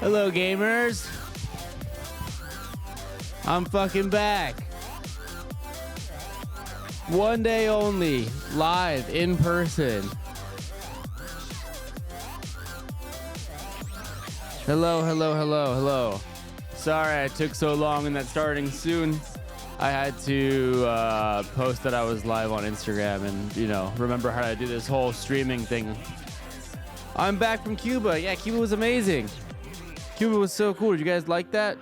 Hello, gamers. I'm fucking back. One day only, live, in person. Hello, hello, hello, hello. Sorry I took so long in that starting soon. I had to post that I was live on Instagram and, you know, remember how to do this whole streaming thing. I'm back from Cuba. Yeah, Cuba was amazing. Cuba was so cool. Did you guys like that?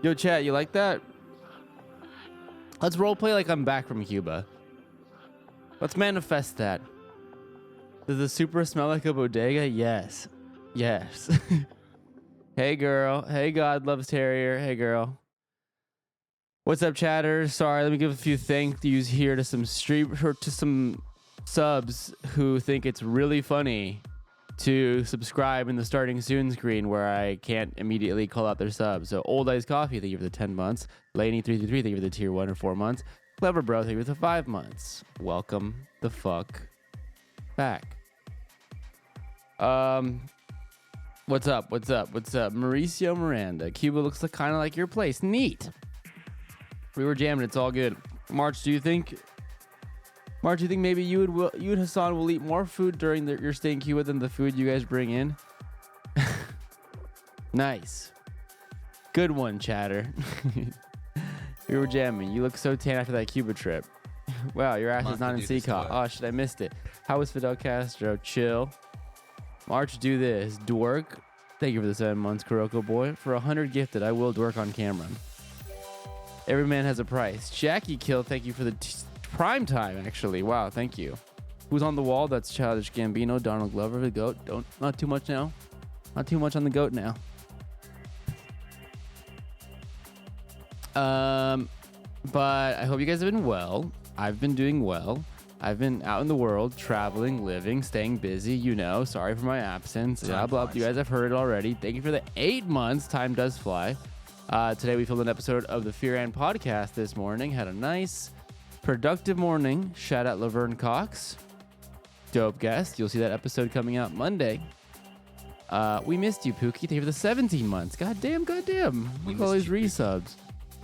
Yo, chat, you like that? Let's roleplay like I'm back from Cuba. Let's manifest that. Does the Supra smell like a bodega? Yes. Yes. Hey, girl. Hey, God loves Terrier. Hey, girl. What's up, chatters? Sorry, let me give a few thank yous here to some subs who think it's really funny to subscribe in the starting soon screen where I can't immediately call out their subs. So, Old Ice Coffee, thank you for the 10 months. Laney333, thank you for the tier 1 or 4 months. Clever Bro, thank you for the 5 months. Welcome the fuck back. What's up? What's up? What's up? Mauricio Miranda. Cuba looks kind of like your place. Neat. We were jamming. It's all good. March, do you think maybe you and Hassan will eat more food during your stay in Cuba than the food you guys bring in? Nice. Good one, chatter. We were jamming. You look so tan after that Cuba trip. Wow, your ass is not in CCOT. Oh, shit, I missed it. How was Fidel Castro? Chill. March, do this. Dwork. Thank you for the 7 months, Kuroko boy. For 100 gifted, I will dwork on camera. Every man has a price. Jackie Kill, thank you for the prime time, actually. Wow, thank you. Who's on the wall? That's Childish Gambino, Donald Glover, the GOAT. Not too much now. Not too much on the GOAT now. But I hope you guys have been well. I've been doing well. I've been out in the world, traveling, living, staying busy, you know. Sorry for my absence. Blah, blah. You guys have heard it already. Thank you for the 8 months. Time does fly. Today we filmed an episode of the Fear and podcast this morning. Had a nice, productive morning. Shout out Laverne Cox. Dope guest. You'll see that episode coming out Monday. We missed you, Pookie. Thank you for the 17 months. Goddamn. Look at all these resubs.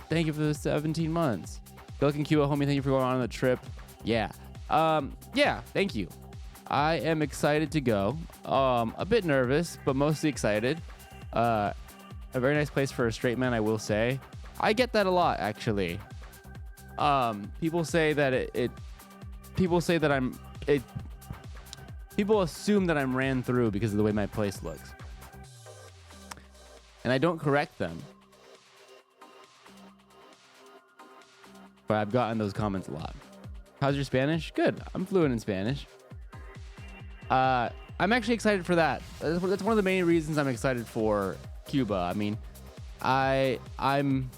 Thank you for the 17 months. Good looking Cuba, homie. Thank you for going on the trip. Yeah. Thank you. I am excited to go. A bit nervous, but mostly excited. A very nice place for a straight man, I will say. I get that a lot, actually. People say that people assume that I'm ran through because of the way my place looks. And I don't correct them. But I've gotten those comments a lot. How's your Spanish? Good. I'm fluent in Spanish. I'm actually excited for that. That's one of the main reasons I'm excited for Cuba. I mean, I'm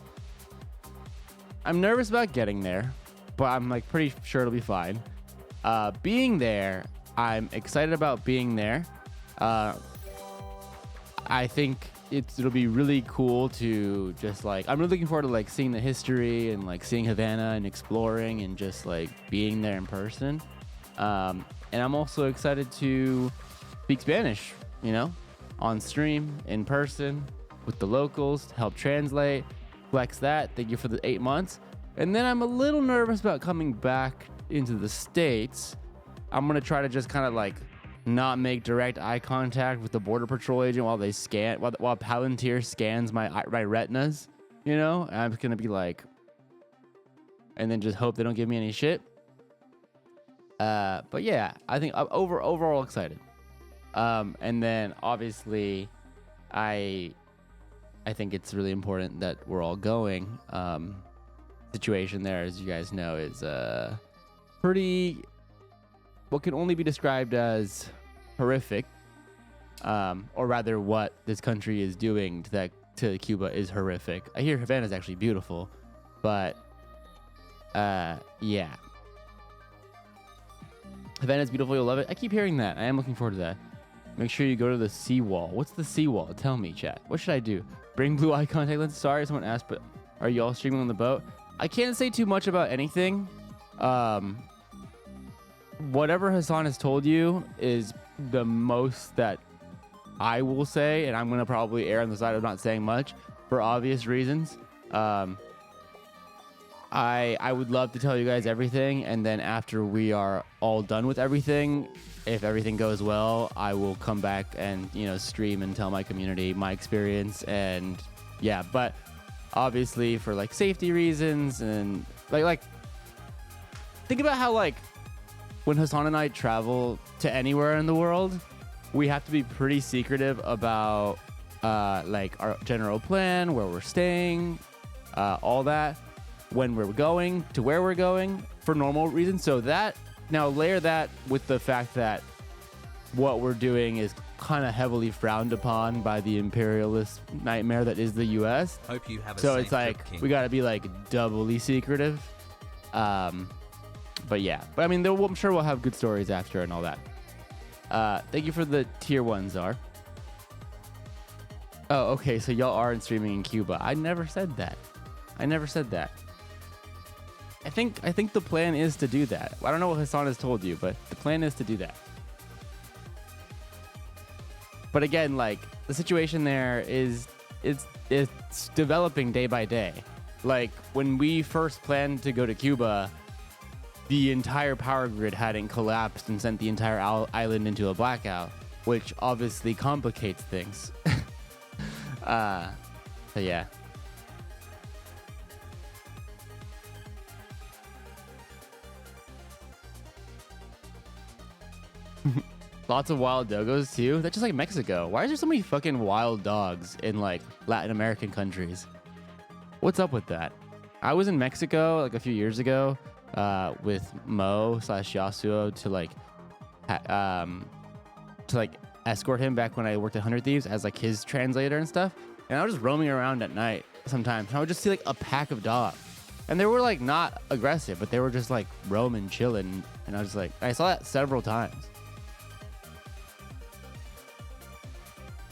nervous about getting there, but I'm like pretty sure it'll be fine. Being there, I'm excited about being there. I think it'll be really cool to just like, I'm really looking forward to like seeing the history and like seeing Havana and exploring and just like being there in person. And I'm also excited to speak Spanish, you know, on stream, in person, with the locals, to help translate, flex that. Thank you for the 8 months. And then I'm a little nervous about coming back into the States. I'm going to try to just kind of like not make direct eye contact with the Border Patrol agent while Palantir scans my retinas, you know? And I'm just going to be like, and then just hope they don't give me any shit. But yeah, I think I'm overall excited. And then obviously I think it's really important that we're all going. Situation there, as you guys know, is pretty, what can only be described as horrific, or rather what this country is doing to Cuba is horrific. I hear Havana is actually beautiful, but yeah. Havana's beautiful, you'll love it. I keep hearing that. I am looking forward to that. Make sure you go to the seawall. What's the seawall? Tell me, chat. What should I do? Bring blue eye contact lenses? Sorry, someone asked, but are you all streaming on the boat? I can't say too much about anything. Whatever Hassan has told you is the most that I will say, and I'm gonna probably err on the side of not saying much for obvious reasons. I would love to tell you guys everything, and then after we are all done with everything, if everything goes well, I will come back and stream and tell my community my experience. And yeah, but obviously for like safety reasons and like think about how like when Hassan and I travel to anywhere in the world, we have to be pretty secretive about like our general plan, where we're staying, all that, when we're going, to where we're going, for normal reasons. So that, now layer that with the fact that what we're doing is kind of heavily frowned upon by the imperialist nightmare that is the US. Hope you have a So safe it's like trip, King. we got to be like doubly secretive. But yeah, but I mean, I'm sure we'll have good stories after and all that. Thank you for the tier 1, Czar. Oh, okay, so y'all aren't streaming in Cuba. I never said that. I think the plan is to do that. I don't know what Hassan has told you, but the plan is to do that. But again, like the situation there is it's developing day by day. Like when we first planned to go to Cuba, the entire power grid hadn't collapsed and sent the entire island into a blackout, which obviously complicates things. So yeah. Lots of wild dogos too. That's just like Mexico. Why is there so many fucking wild dogs in like Latin American countries? What's up with that? I was in Mexico like a few years ago with Mo/Yasuo to like escort him back when I worked at 100 Thieves as like his translator and stuff. And I was just roaming around at night sometimes. And I would just see like a pack of dogs. And they were like not aggressive, but they were just like roaming, chilling. And I was like, I saw that several times.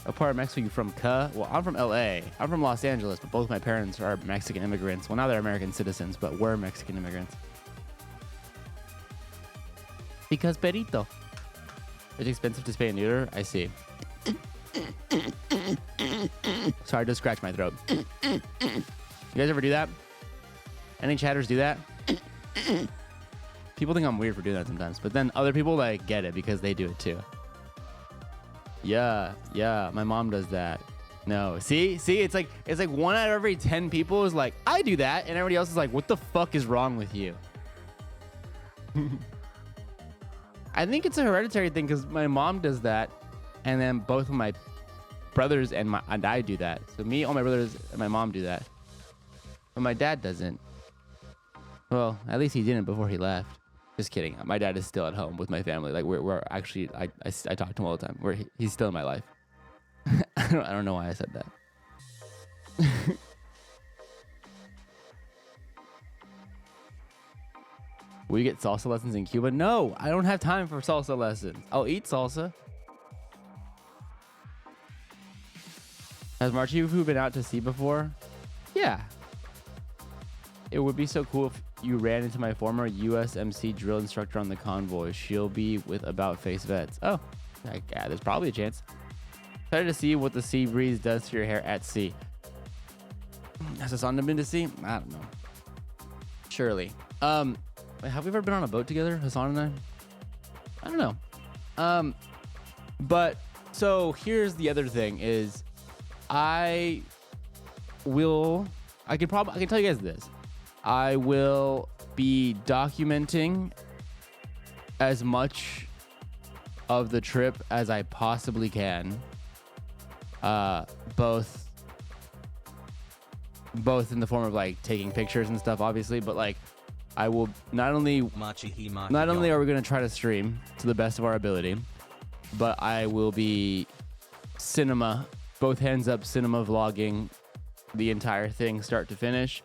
What part of Mexico are you from, Cuh? Well, I'm from LA. I'm from Los Angeles, but both my parents are Mexican immigrants. Well, now they're American citizens, but we're Mexican immigrants. Because perito. It's expensive to spay and neuter? I see. Sorry, just scratch my throat. You guys ever do that? Any chatters do that? People think I'm weird for doing that sometimes, but then other people like get it because they do it too. Yeah, my mom does that. No, see, it's like 1 out of every 10 people is like, I do that, and everybody else is like, what the fuck is wrong with you? I think it's a hereditary thing because my mom does that, and then both of my brothers and I do that. So me, all my brothers, and my mom do that, but my dad doesn't. Well, at least he didn't before he left. Just kidding. My dad is still at home with my family. Like we're actually, I talk to him all the time. He's still in my life. I don't know why I said that. Will you get salsa lessons in Cuba? No, I don't have time for salsa lessons. I'll eat salsa. Has Marchifu been out to sea before? Yeah. It would be so cool if you ran into my former USMC drill instructor on the convoy. She'll be with about face vets. Oh, yeah, there's probably a chance. Excited to see what the sea breeze does to your hair at sea. Has Hassan been to sea? I don't know. Surely. Wait, have we ever been on a boat together, Hassan and I? I don't know. But so here's the other thing is I can tell you guys this. I will be documenting as much of the trip as I possibly can. Both in the form of like taking pictures and stuff, obviously, but like I will not only are we going to try to stream to the best of our ability, but I will be both hands up cinema vlogging the entire thing start to finish.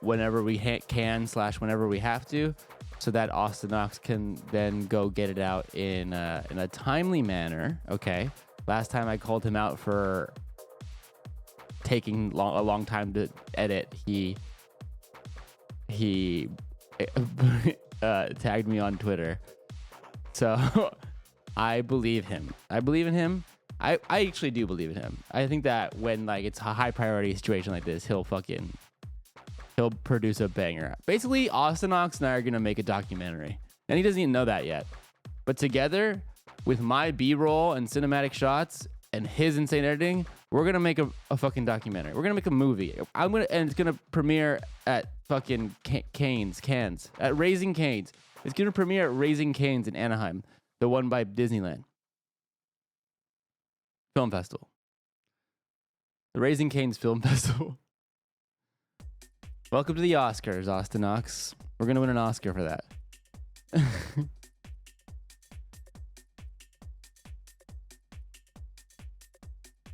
Whenever we can / whenever we have to, so that Austin Knox can then go get it out in a timely manner. Okay. Last time I called him out for taking a long time to edit. He tagged me on Twitter. So I believe him. I actually do believe in him. I think that when like it's a high priority situation like this, he'll produce a banger. Basically, Austin Ox and I are gonna make a documentary, and he doesn't even know that yet. But together, with my B-roll and cinematic shots and his insane editing, we're gonna make a fucking documentary. We're gonna make a movie. And it's gonna premiere at fucking Cannes at Raising Cane's. It's gonna premiere at Raising Cane's in Anaheim, the one by Disneyland Film Festival. The Raising Cane's Film Festival. Welcome to the Oscars, Austin Ox. We're gonna win an Oscar for that.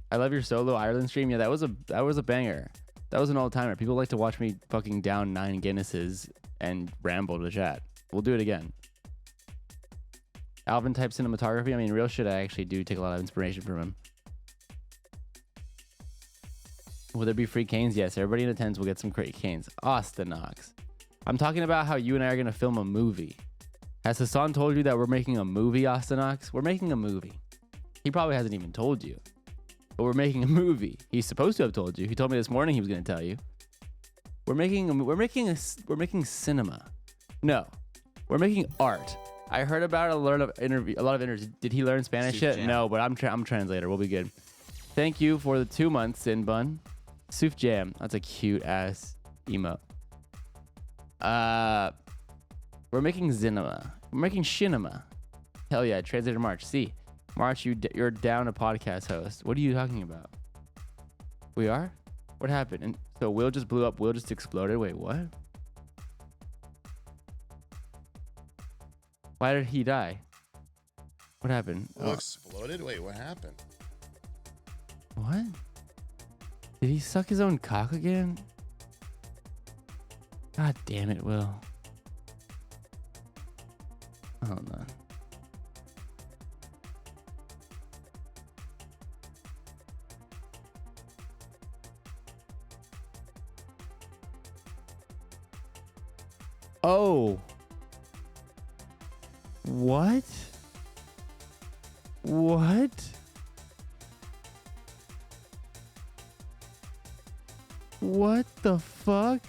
I love your solo Ireland stream. Yeah, that was a banger. That was an all-timer. People like to watch me fucking down 9 Guinnesses and ramble to chat. We'll do it again. Alvin type cinematography. I mean, real shit, I actually do take a lot of inspiration from him. Will there be free canes? Yes, everybody in attendance will get some great canes. Austin Knox. I'm talking about how you and I are going to film a movie. Has Hassan told you that we're making a movie, Austin Knox? We're making a movie. He probably hasn't even told you. But we're making a movie. He's supposed to have told you. He told me this morning he was going to tell you. We're making cinema. No, we're making art. I heard about a lot of interviews. Did he learn Spanish yet? No, but I'm translator. We'll be good. Thank you for the 2 months, Sin Bun. Suf Jam. That's a cute ass emote. We're making cinema. We're making shinema. Hell yeah, translator March. See. March, you're down a podcast host. What are you talking about? We are? What happened? And so Will just blew up. Will just exploded. Wait, what? Why did he die? What happened? Will exploded? Wait, what happened? What? Did he suck his own cock again? God damn it, Will. Hold on. Oh. What? What? What the fuck?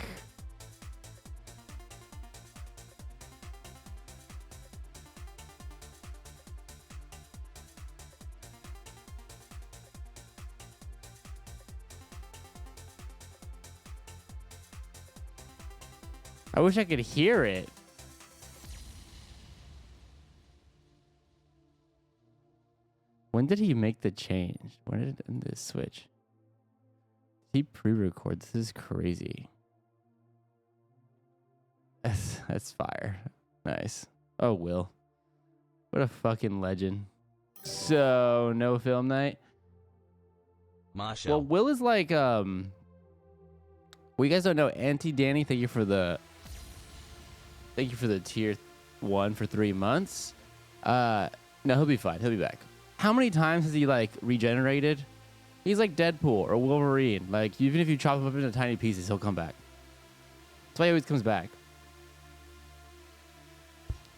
I wish I could hear it. When did he make the change? When did this switch? He pre-record. This is crazy. That's fire. Nice. Oh, Will. What a fucking legend. So, no film night? Masha. Well, Will is like, well, you guys don't know, Auntie Danny, thank you for the tier 1 for 3 months. No, he'll be fine. He'll be back. How many times has he like regenerated? He's like Deadpool or Wolverine. Like even if you chop him up into tiny pieces, he'll come back. That's why he always comes back.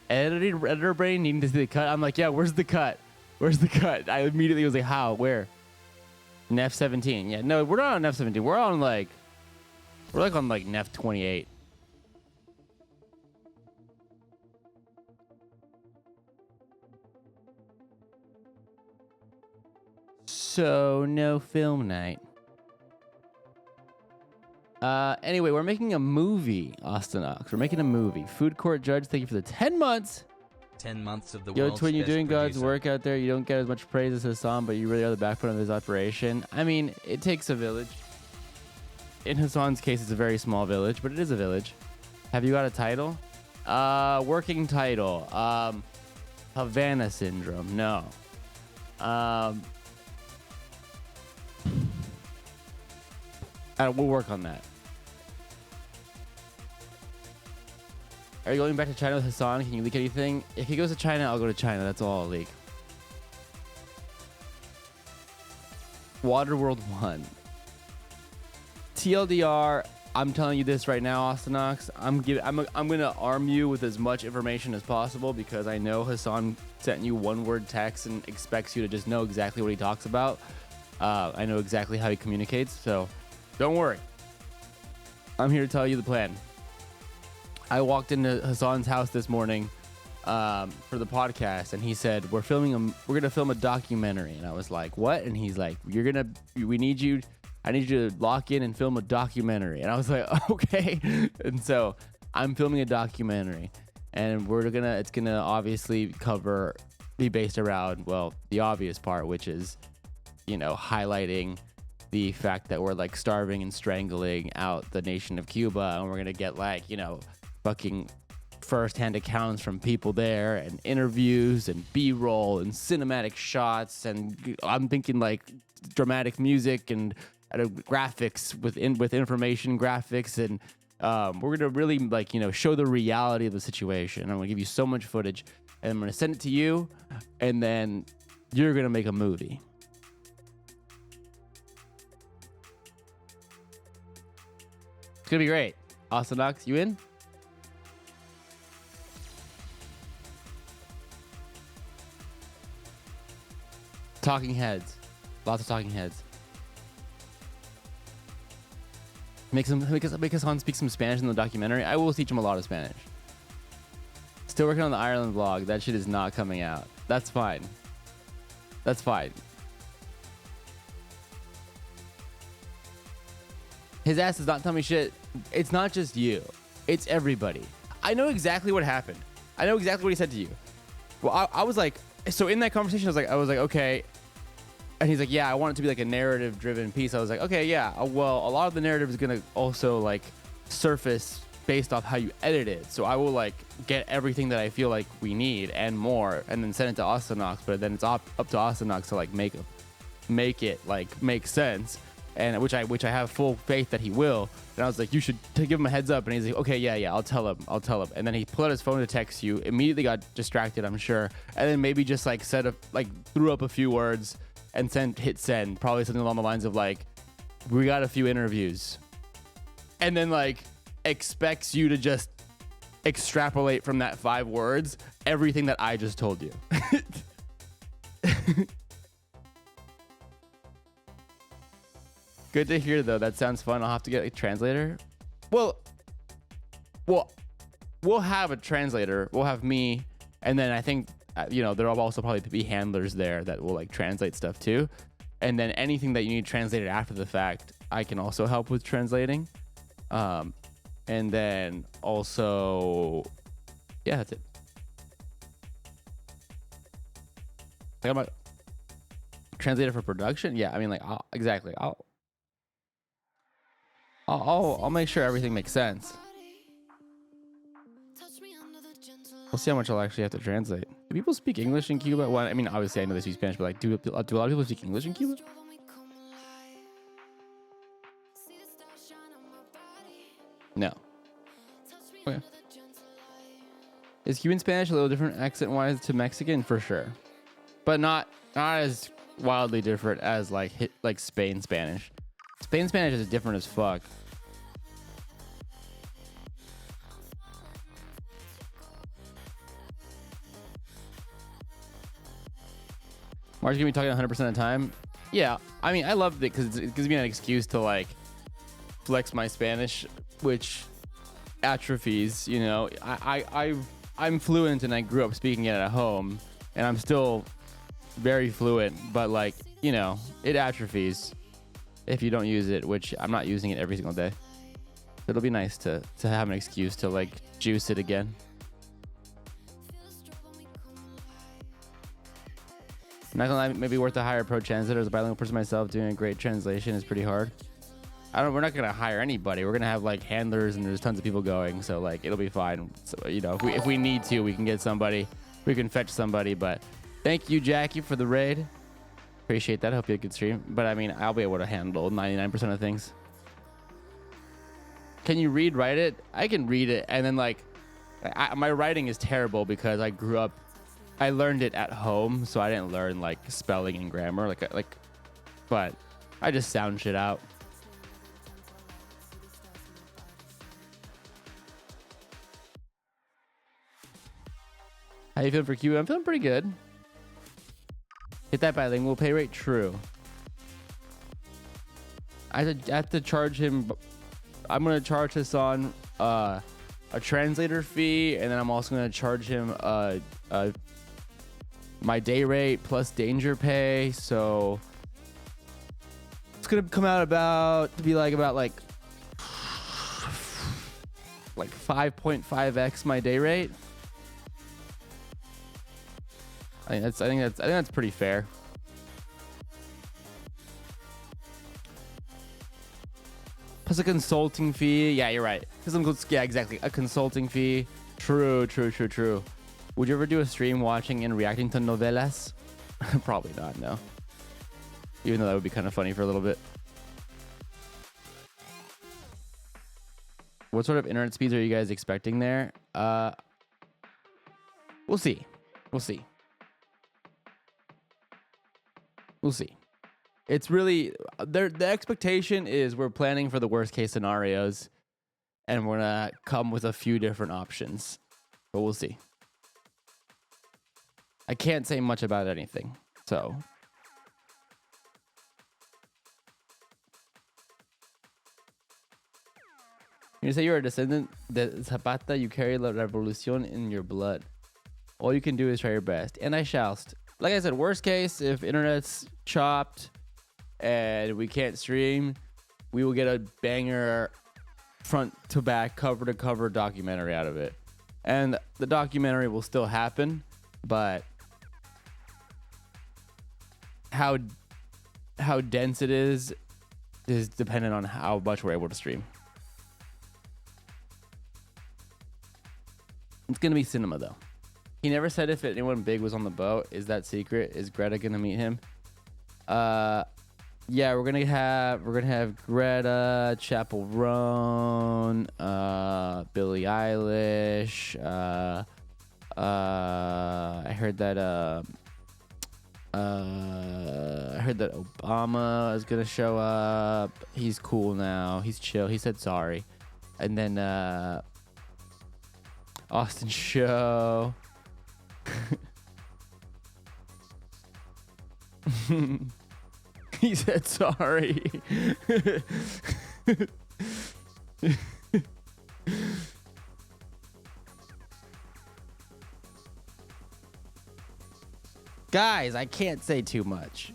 Editor brain needing to see the cut. I'm like, yeah, where's the cut? Where's the cut? I immediately was like, how? Where? Nef 17. Yeah, no, we're not on Nef 17. We're on like Nef 28. So no film night. Anyway, we're making a movie, Austin Ox. We're making a movie. Food Court Judge, thank you for the 10 months. 10 months of the Yo, world's Twin, you're best doing God's producer. work out there. You don't get as much praise as Hassan, but you really are the backbone of his operation. I mean, it takes a village. In Hassan's case, it's a very small village, but it is a village. Have you got a title? Working title. Havana Syndrome. No. We'll work on that. Are you going back to China with Hassan? Can you leak anything? If he goes to China, I'll go to China. That's all I'll leak. Waterworld 1. TLDR, I'm telling you this right now, Austinox. I'm gonna arm you with as much information as possible because I know Hassan sent you one word text and expects you to just know exactly what he talks about. I know exactly how he communicates, so don't worry. I'm here to tell you the plan. I walked into Hassan's house this morning for the podcast, and he said we're gonna film a documentary, and I was like, what? And he's like, I need you to lock in and film a documentary. And I was like, okay. And so I'm filming a documentary, and it's gonna obviously be based around, well, the obvious part, which is, highlighting the fact that we're like starving and strangling out the nation of Cuba, and we're gonna get like, fucking first-hand accounts from people there, and interviews and B-roll and cinematic shots, and I'm thinking like dramatic music and graphics with information graphics, and we're gonna really like show the reality of the situation. I'm gonna give you so much footage, and I'm gonna send it to you, and then you're gonna make a movie. It's gonna be great. Austinox, you in? Talking heads, lots of talking heads. Make Hassan speak some Spanish in the documentary. I will teach him a lot of Spanish. Still working on the Ireland vlog. That shit is not coming out. That's fine. That's fine. His ass does not tell me shit. It's not just you. It's everybody. I know exactly what happened. I know exactly what he said to you. Well, I was like, so in that conversation, I was like, okay. And he's like, yeah, I want it to be like a narrative-driven piece. I was like, okay, yeah. Well, a lot of the narrative is gonna also like surface based off how you edit it. So I will like get everything that I feel like we need and more, and then send it to Austinox. But then it's up to Austinox to like make it like make sense, and which I have full faith that he will. And I was like, you should give him a heads up. And he's like, okay, yeah, I'll tell him. And then he pulled out his phone to text you. Immediately got distracted, I'm sure, and then maybe just like threw up a few words. And hit send, probably something along the lines of like, we got a few interviews, and then like expects you to just extrapolate from that 5 words everything that I just told you. Good to hear though. That sounds fun. I'll have to get a translator. Well, we'll have a translator. We'll have me, and then I think. There'll also probably be handlers there that will like translate stuff too. And then anything that you need translated after the fact, I can also help with translating. And then also, yeah, that's it. Like I'm a translator for production. Yeah. I mean, like, I'll make sure everything makes sense. We'll see how much I'll actually have to translate. Do people speak English in Cuba? Well, I mean, obviously I know they speak Spanish, but like, do a lot of people speak English in Cuba? No. Okay. Is Cuban Spanish a little different accent-wise to Mexican? For sure. But not as wildly different as like Spain Spanish. Spain Spanish is different as fuck. Mark's gonna be talking 100% of the time. Yeah, I mean, I love it because it gives me an excuse to like flex my Spanish, which atrophies. I'm fluent and I grew up speaking it at home, and I'm still very fluent. But like, it atrophies if you don't use it, which I'm not using it every single day. It'll be nice to have an excuse to like juice it again. I'm not gonna lie, maybe worth to hire a pro translator. As a bilingual person myself, doing a great translation is pretty hard. We're not gonna hire anybody. We're gonna have like handlers, and there's tons of people going, so like it'll be fine. So, if we need to, we can get somebody. We can fetch somebody. But thank you, Jackie, for the raid. Appreciate that. Hope you had a good stream. But I mean, I'll be able to handle 99% of things. Can you write it? I can read it, and then like, my writing is terrible because I learned it at home, so I didn't learn like spelling and grammar, but I just sound shit out. How you feeling for Cuba? I'm feeling pretty good. Hit that bilingual pay rate. True. I have to charge him. I'm gonna charge Hassan a translator fee, and then I'm also gonna charge him my day rate plus danger pay. So it's gonna come out about 5.5x my day rate. I think that's pretty fair. Plus a consulting fee. Yeah, you're right. Yeah, exactly. A consulting fee. True. Would you ever do a stream watching and reacting to novelas? Probably not, no. Even though that would be kind of funny for a little bit. What sort of internet speeds are you guys expecting there? We'll see. It's really the expectation is we're planning for the worst case scenarios, and we're gonna come with a few different options, but we'll see. I can't say much about anything, so. You say you're a descendant de Zapata, you carry la revolucion in your blood. All you can do is try your best, and I shall. Like I said, worst case, if internet's chopped and we can't stream, we will get a banger front to back, cover to cover documentary out of it. And the documentary will still happen, but how dense it is dependent on how much we're able to stream. It's gonna be cinema though. He never said if anyone big was on the boat. Is that secret? Is Greta gonna meet him? Yeah, we're gonna have Greta, Chappell Roan, Billie Eilish. I heard that Obama is gonna show up. He's cool now. He's chill. He said sorry. And then Austin Show. He said sorry. Guys, I can't say too much.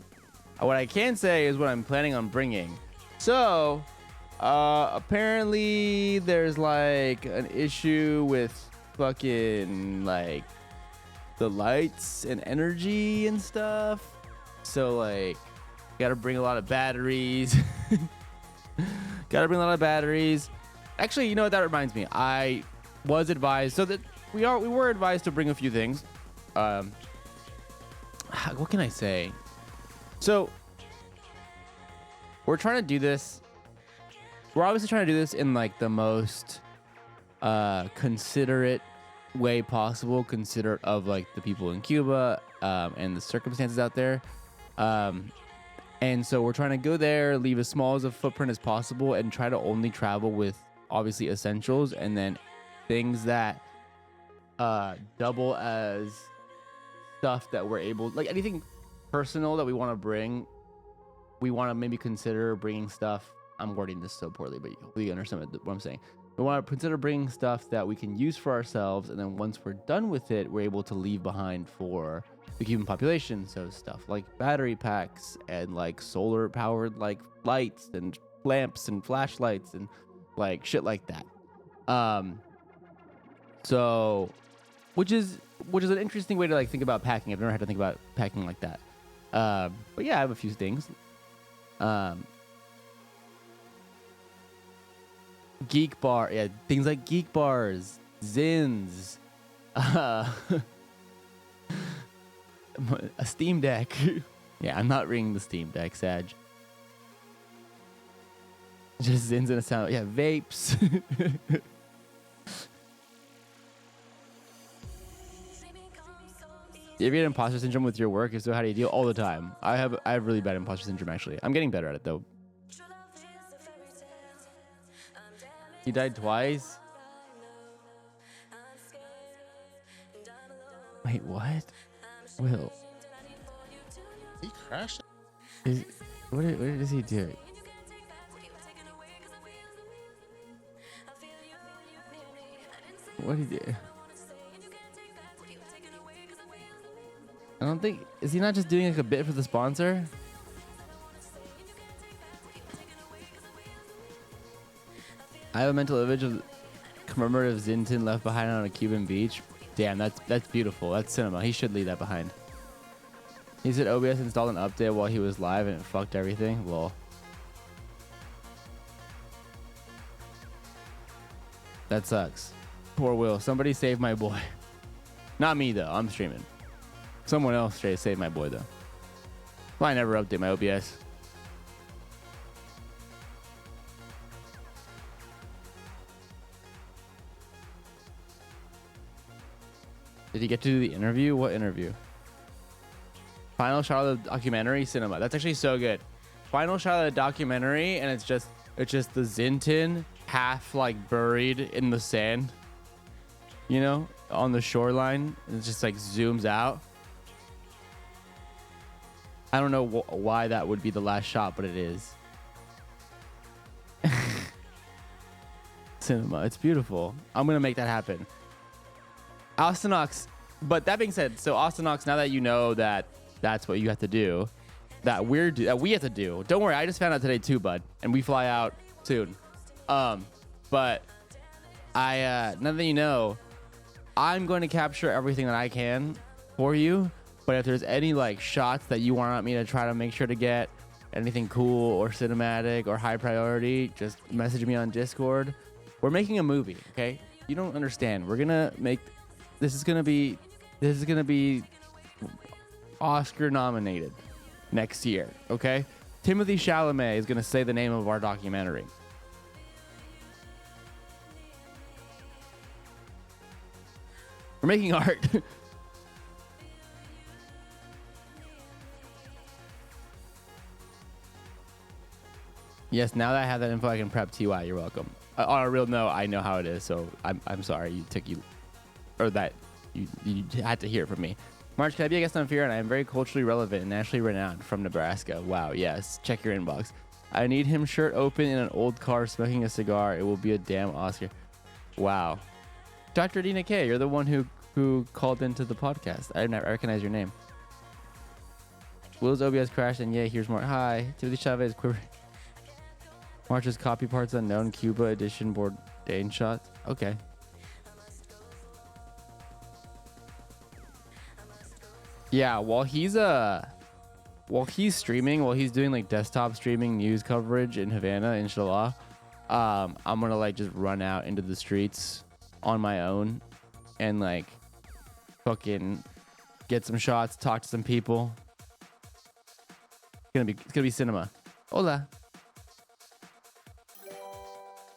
What I can say is what I'm planning on bringing. So, apparently there's like an issue with fucking like the lights and energy and stuff. So like, gotta bring a lot of batteries. Actually, you know what? That reminds me. I was advised, so that we were advised to bring a few things. What can I say? So we're trying to do this. We're obviously trying to do this in like the most considerate way possible, considerate of like the people in Cuba and the circumstances out there. And so we're trying to go there, leave as small as a footprint as possible, and try to only travel with obviously essentials, and then things that double as stuff that we're able, like anything personal that we want to bring. We want to maybe consider bringing stuff. I'm wording this so poorly, but you understand what I'm saying. We want to consider bringing stuff that we can use for ourselves, and then once we're done with it, we're able to leave behind for the Cuban population. So stuff like battery packs and like solar powered like lights and lamps and flashlights and like shit like that. So which is an interesting way to like think about packing. I've never had to think about packing like that. But yeah, I have a few things. Geek bar, yeah, things like geek bars, zins, a Steam Deck. Yeah, I'm not ringing the Steam Deck, Sag. Just zins and a sound. Yeah, vapes. You ever get imposter syndrome with your work? If so, how do you deal? All the time. I have really bad imposter syndrome, actually. I'm getting better at it, though. He died twice? Wait, what? Will, He crashed. what is he doing? What did he do? I don't think, is he not just doing like a bit for the sponsor? I have a mental image of commemorative Zintin left behind on a Cuban beach. Damn, that's beautiful. That's cinema. He should leave that behind. He said OBS installed an update while he was live and it fucked everything. Lol. That sucks. Poor Will. Somebody save my boy. Not me though. I'm streaming. Someone else save my boy though. Well, I never update my OBS. Did he get to do the interview? What interview? Final shot of the documentary cinema. That's actually so good. Final shot of the documentary, and it's just the Zintin half like buried in the sand, you know, on the shoreline. And it just like zooms out. I don't know why that would be the last shot, but it is. Cinema. It's beautiful. I'm gonna make that happen. Austinox, but that being said, so Austinox, now that you know that that's what you have to do, that we have to do. Don't worry, I just found out today too, bud, and we fly out soon. But now that you know, I'm going to capture everything that I can for you. But if there's any like shots that you want me to try to make sure to get, anything cool or cinematic or high priority, just message me on Discord. We're making a movie, okay? You don't understand. We're gonna make. This is gonna be Oscar nominated next year, okay? Timothy Chalamet is gonna say the name of our documentary. We're making art. Yes, now that I have that info, I can prep TY. You're welcome. On a real note, I know how it is, so I'm sorry that you had to hear it from me. March, can I be a guest on Fear? And I am very culturally relevant and nationally renowned from Nebraska. Wow, yes. Check your inbox. I need him shirt open in an old car smoking a cigar. It will be a damn Oscar. Wow. Dr. Dina K, you're the one who called into the podcast. I didn't recognize your name. Will's OBS crashed, and yeah, here's more. Hi. Timothy Chavez quiver. March's copy parts unknown. Cuba edition Bourdain shots. Okay. Yeah, while he's streaming, while he's doing like desktop streaming news coverage in Havana, inshallah, I'm gonna like just run out into the streets on my own and like fucking get some shots, talk to some people. It's gonna be cinema. Hola.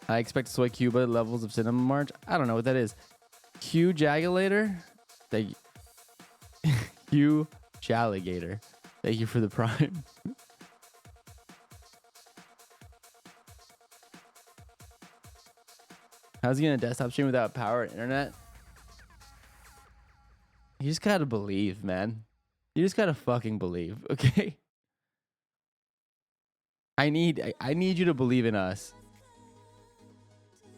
I expect Soy Cuba levels of cinema March. I don't know what that is. Hugh Jagulator. Thank you. Hugh Jalligator. Thank you for the prime. How's he gonna desktop stream without power and internet? You just gotta believe, man. You just gotta fucking believe, okay? I need you to believe in us.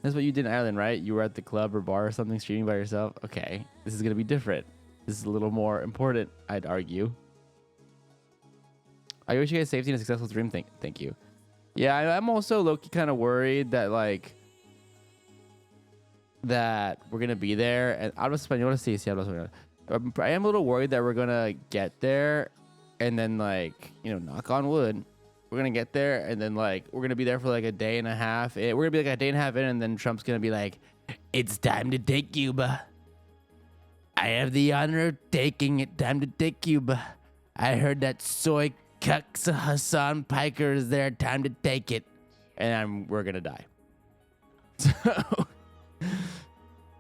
That's what you did in Ireland, right? You were at the club or bar or something streaming by yourself. Okay, this is gonna be different. This is a little more important, I'd argue. I wish you guys safety and a successful stream. Thank you. Yeah, I'm also low-key kind of worried that like that we're gonna be there. And hablo español, sí, hablo español. I am a little worried that we're gonna get there, and then like, you know, knock on wood, we're gonna get there, and then like we're gonna be there for like a day and a half. We're gonna be like a day and a half in, and then Trump's gonna be like, "It's time to take Cuba. I have the honor of taking it. Time to take Cuba. I heard that soy cucks Hassan Piker is there. Time to take it." And we're gonna die. So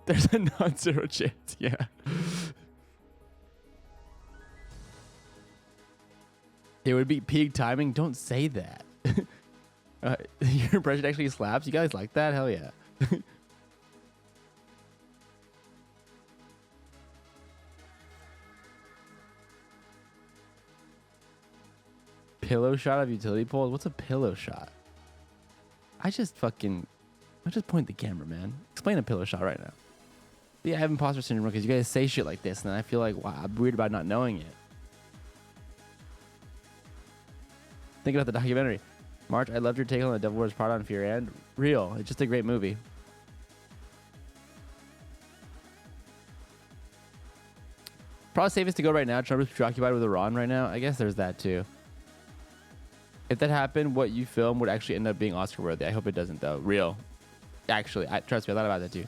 there's a non-zero chance. Yeah. It would be peak timing. Don't say that. Your impression actually slaps. You guys like that? Hell yeah. pillow shot of utility poles. What's a pillow shot? I just point the camera, man. Explain a pillow shot right now. Yeah, I have imposter syndrome because you guys say shit like this, and I feel like, wow, I'm weird about not knowing it. Think about the documentary. March, I loved your take on The Devil Wears Prada and Fear and Real. It's just a great movie. Probably safest to go right now. Trump is preoccupied with Iran right now. I guess there's that too. If that happened, what you film would actually end up being Oscar worthy. I hope it doesn't though. Real. Actually, trust me, I thought about that too.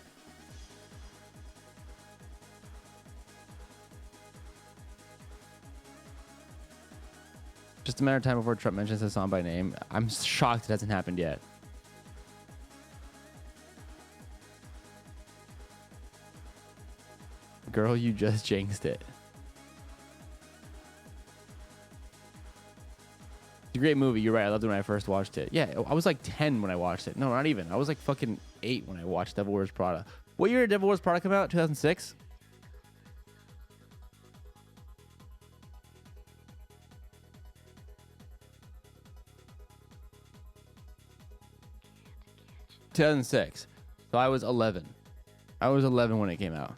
Just a matter of time before Trump mentions the song by name. I'm shocked it hasn't happened yet. Girl, you just jinxed it. It's a great movie. You're right. I loved it when I first watched it. Yeah, I was like 10 when I watched it. No, not even. I was like fucking 8 when I watched Devil Wears Prada. What year did Devil Wears Prada come out? 2006? ...2006. So I was 11. I was 11 when it came out.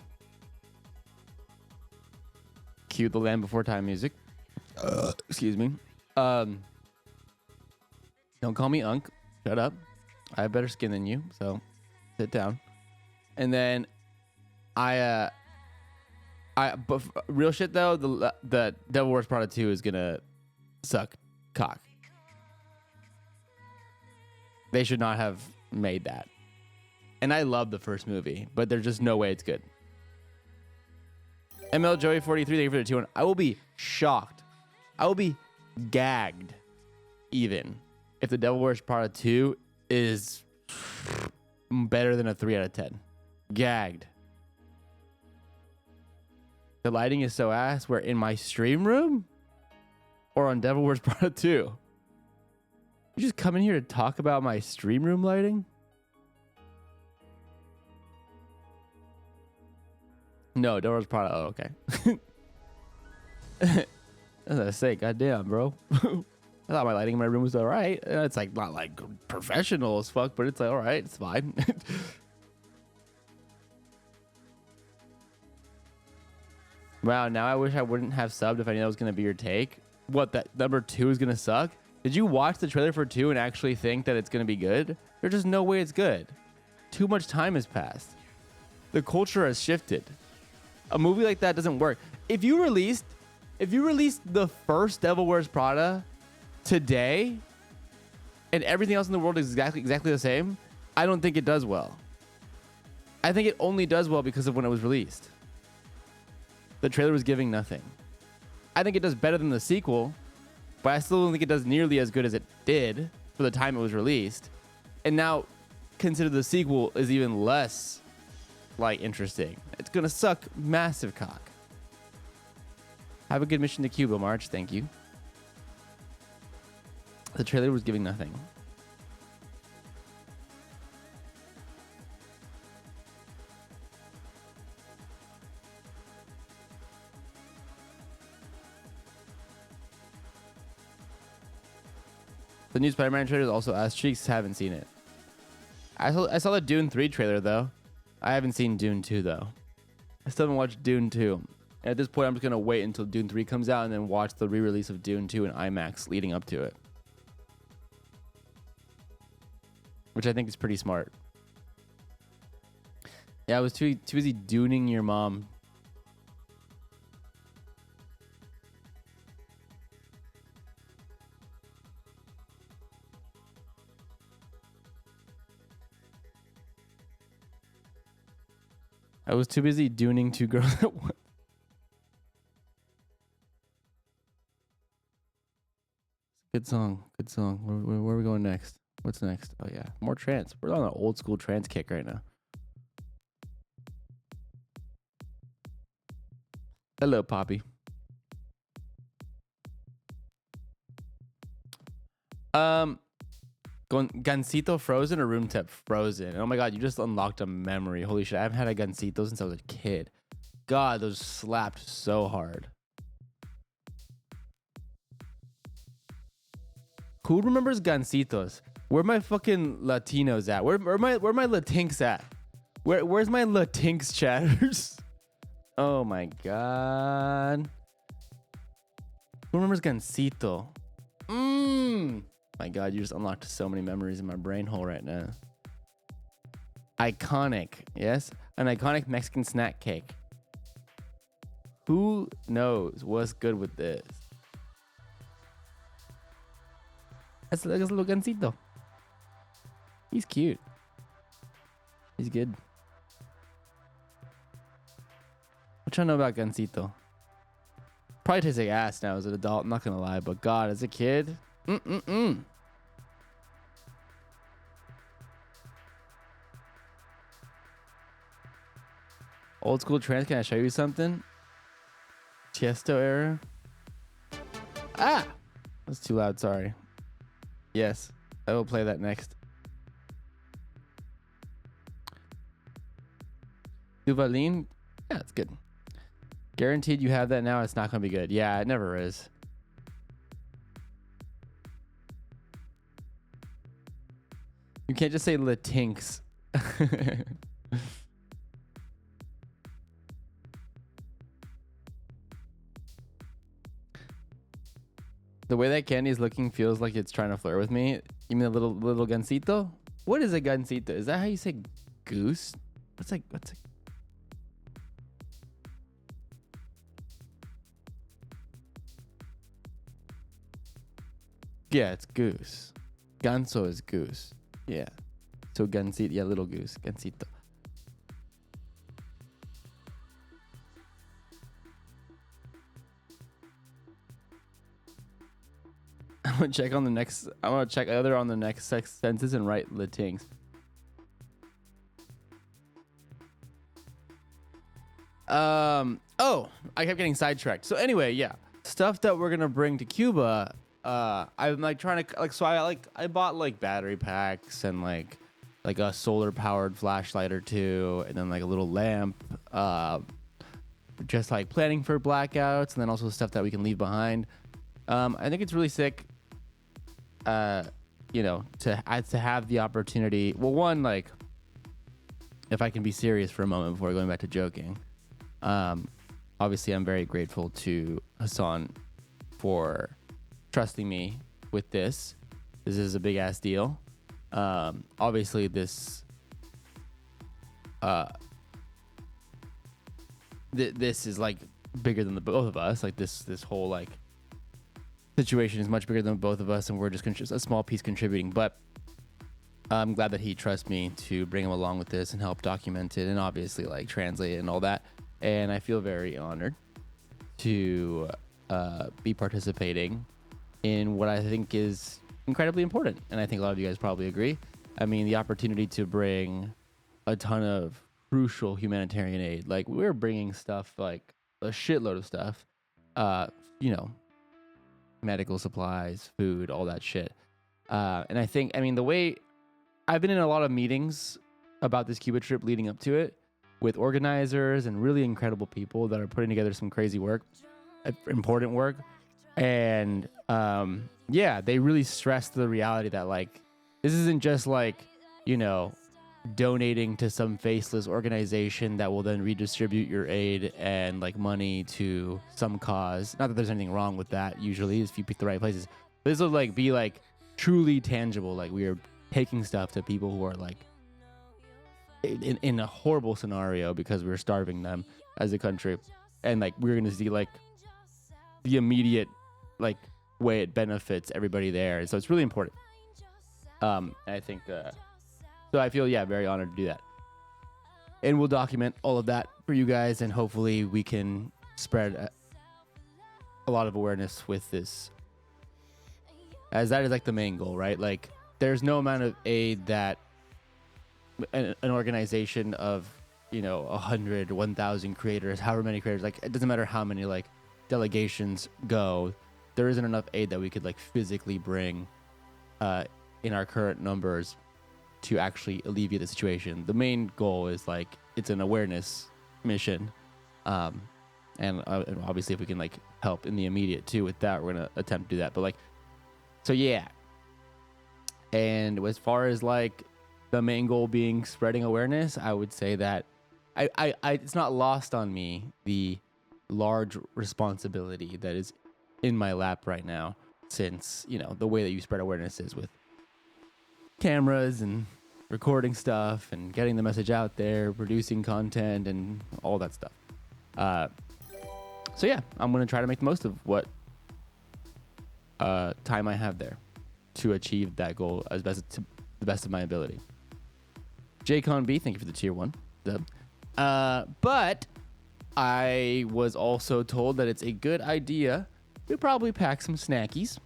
Cue the Land Before Time music. Excuse me. Don't call me Unc. Shut up. I have better skin than you, so sit down. And then but real shit though, the Devil Wears Prada 2 is gonna suck cock. They should not have made that. And I love the first movie, but there's just no way it's good. ML Joey 43, thank you for the 2-1. I will be shocked. I will be gagged even if the Devil Wears Prada 2 is better than a 3 out of 10. Gagged. The lighting is so ass. We're in my stream room or on Devil Wears Prada 2. You just come in here to talk about my stream room lighting? No, Devil Wears Prada. Oh, okay. As I say, goddamn, bro. I thought my lighting in my room was all right. It's like not like professional as fuck, but it's like all right, it's fine. Wow, now I wish I wouldn't have subbed if I knew that was gonna be your take. What, that number 2 is gonna suck? Did you watch the trailer for 2 and actually think that it's gonna be good? There's just no way it's good. Too much time has passed. The culture has shifted. A movie like that doesn't work. If you released the first Devil Wears Prada today and everything else in the world is exactly the same, I don't think it does well. I think it only does well because of when it was released. The trailer was giving nothing. I think it does better than the sequel, but I still don't think it does nearly as good as it did for the time it was released. And now consider the sequel is even less like interesting. It's gonna suck massive cock. Have a good mission to Cuba, March. Thank you. The trailer was giving nothing. The new Spider-Man trailer is also ass cheeks. Haven't seen it. I saw the Dune 3 trailer though. I haven't seen Dune 2 though. I still haven't watched Dune 2. And at this point, I'm just gonna wait until Dune 3 comes out and then watch the re-release of Dune 2 in IMAX leading up to it, which I think is pretty smart. Yeah, I was too busy dooning your mom. I was too busy dooning 2 girls at once. Good song. Good song. Where are we going next? What's next? Oh, yeah. More trance. We're on an old school trance kick right now. Hello, Poppy. Gansito frozen or room temp frozen? Oh my god, you just unlocked a memory. Holy shit, I haven't had a Gansito since I was a kid. God, those slapped so hard. Who remembers gancitos? Where my fucking Latinos at? Where my Latinx at? Where's my Latinx chatters? Oh my god. Who remembers gancito? My god, you just unlocked so many memories in my brain hole right now. Iconic, yes? An iconic Mexican snack cake. Who knows what's good with this? That's a little gancito. He's cute. He's good. What y'all know about gancito? Probably tastes like ass now as an adult, I'm not gonna lie, but god, as a kid, Old school trance, can I show you something? Tiesto era. Ah! That's too loud, sorry. Yes, I will play that next. Duvalin? Yeah, it's good. Guaranteed you have that now, it's not gonna be good. Yeah, it never is. You can't just say Latinx. The way that candy is looking feels like it's trying to flirt with me. You mean a little gansito? What is a gansito? Is that how you say goose? What's a Yeah, it's goose. Ganso is goose. Yeah. So gansito, yeah, little goose, gansito. I'm gonna check on the next. I'm gonna check either on the next sentence and write Latinx. Oh, I kept getting sidetracked. So anyway, yeah, stuff that we're gonna bring to Cuba. I'm like trying to like. So I bought like battery packs and like a solar powered flashlight or two, and then like a little lamp. Just like planning for blackouts, and then also stuff that we can leave behind. I think it's really sick. You know, to have the opportunity. Well, one, like, if I can be serious for a moment before going back to joking. Obviously, I'm very grateful to Hassan for trusting me with this. This is a big ass deal. Obviously, this this is like bigger than the both of us. Like this whole like situation is much bigger than both of us, and we're just a small piece contributing. But I'm glad that he trusts me to bring him along with this and help document it and obviously like translate it and all that. And I feel very honored to be participating in what I think is incredibly important. And I think a lot of you guys probably agree. I mean, the opportunity to bring a ton of crucial humanitarian aid. Like, we're bringing stuff, like a shitload of stuff, you know, medical supplies, food, all that shit. And I think, I mean, the way I've been in a lot of meetings about this Cuba trip leading up to it with organizers and really incredible people that are putting together some crazy work, important work. And yeah, they really stress the reality that like, this isn't just like, you know, donating to some faceless organization that will then redistribute your aid and like money to some cause. Not that there's anything wrong with that usually if you pick the right places. But this will like be like truly tangible. Like, we are taking stuff to people who are like in a horrible scenario because we're starving them as a country. And like, we're going to see like the immediate like way it benefits everybody there. And so it's really important. I think, so I feel, yeah, very honored to do that. And we'll document all of that for you guys, and hopefully we can spread a lot of awareness with this, as that is like the main goal, right? Like, there's no amount of aid that an organization of, you know, 100, 1,000 creators, however many creators, like, it doesn't matter how many like delegations go, there isn't enough aid that we could like physically bring in our current numbers to actually alleviate the situation. The main goal is like, it's an awareness mission. And obviously if we can like help in the immediate too with that, we're going to attempt to do that. But like, so yeah, And as far as like the main goal being spreading awareness, I would say that it's not lost on me the large responsibility that is in my lap right now, since, you know, the way that you spread awareness is with cameras and recording stuff and getting the message out there, producing content and all that stuff. So yeah, I'm going to try to make the most of what time I have there to achieve that goal as best to the best of my ability. JCon B, thank you for the tier 1 sub. But I was also told that it's a good idea to probably pack some snackies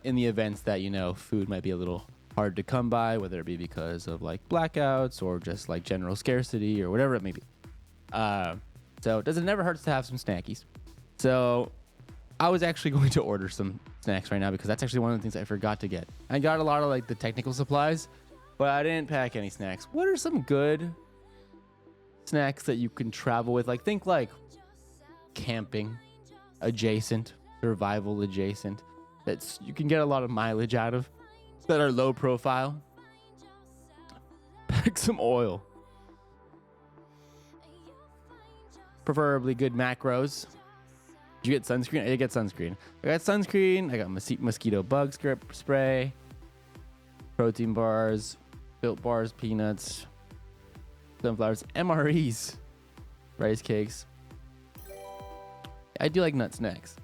in the events that, you know, food might be a little hard to come by, whether it be because of like blackouts or just like general scarcity or whatever it may be. So it never hurts to have some snackies. So I was actually going to order some snacks right now because that's actually one of the things I forgot to get. I got a lot of like the technical supplies, but I didn't pack any snacks. What are some good snacks that you can travel with? Like, think like camping adjacent, survival adjacent, that's you can get a lot of mileage out of, that are low profile. Pack some oil. Preferably good macros. Did you get sunscreen? I did get sunscreen. I got sunscreen. I got mosquito bug spray, protein bars, Built Bars, peanuts, sunflowers, MREs, rice cakes. I do like nut snacks.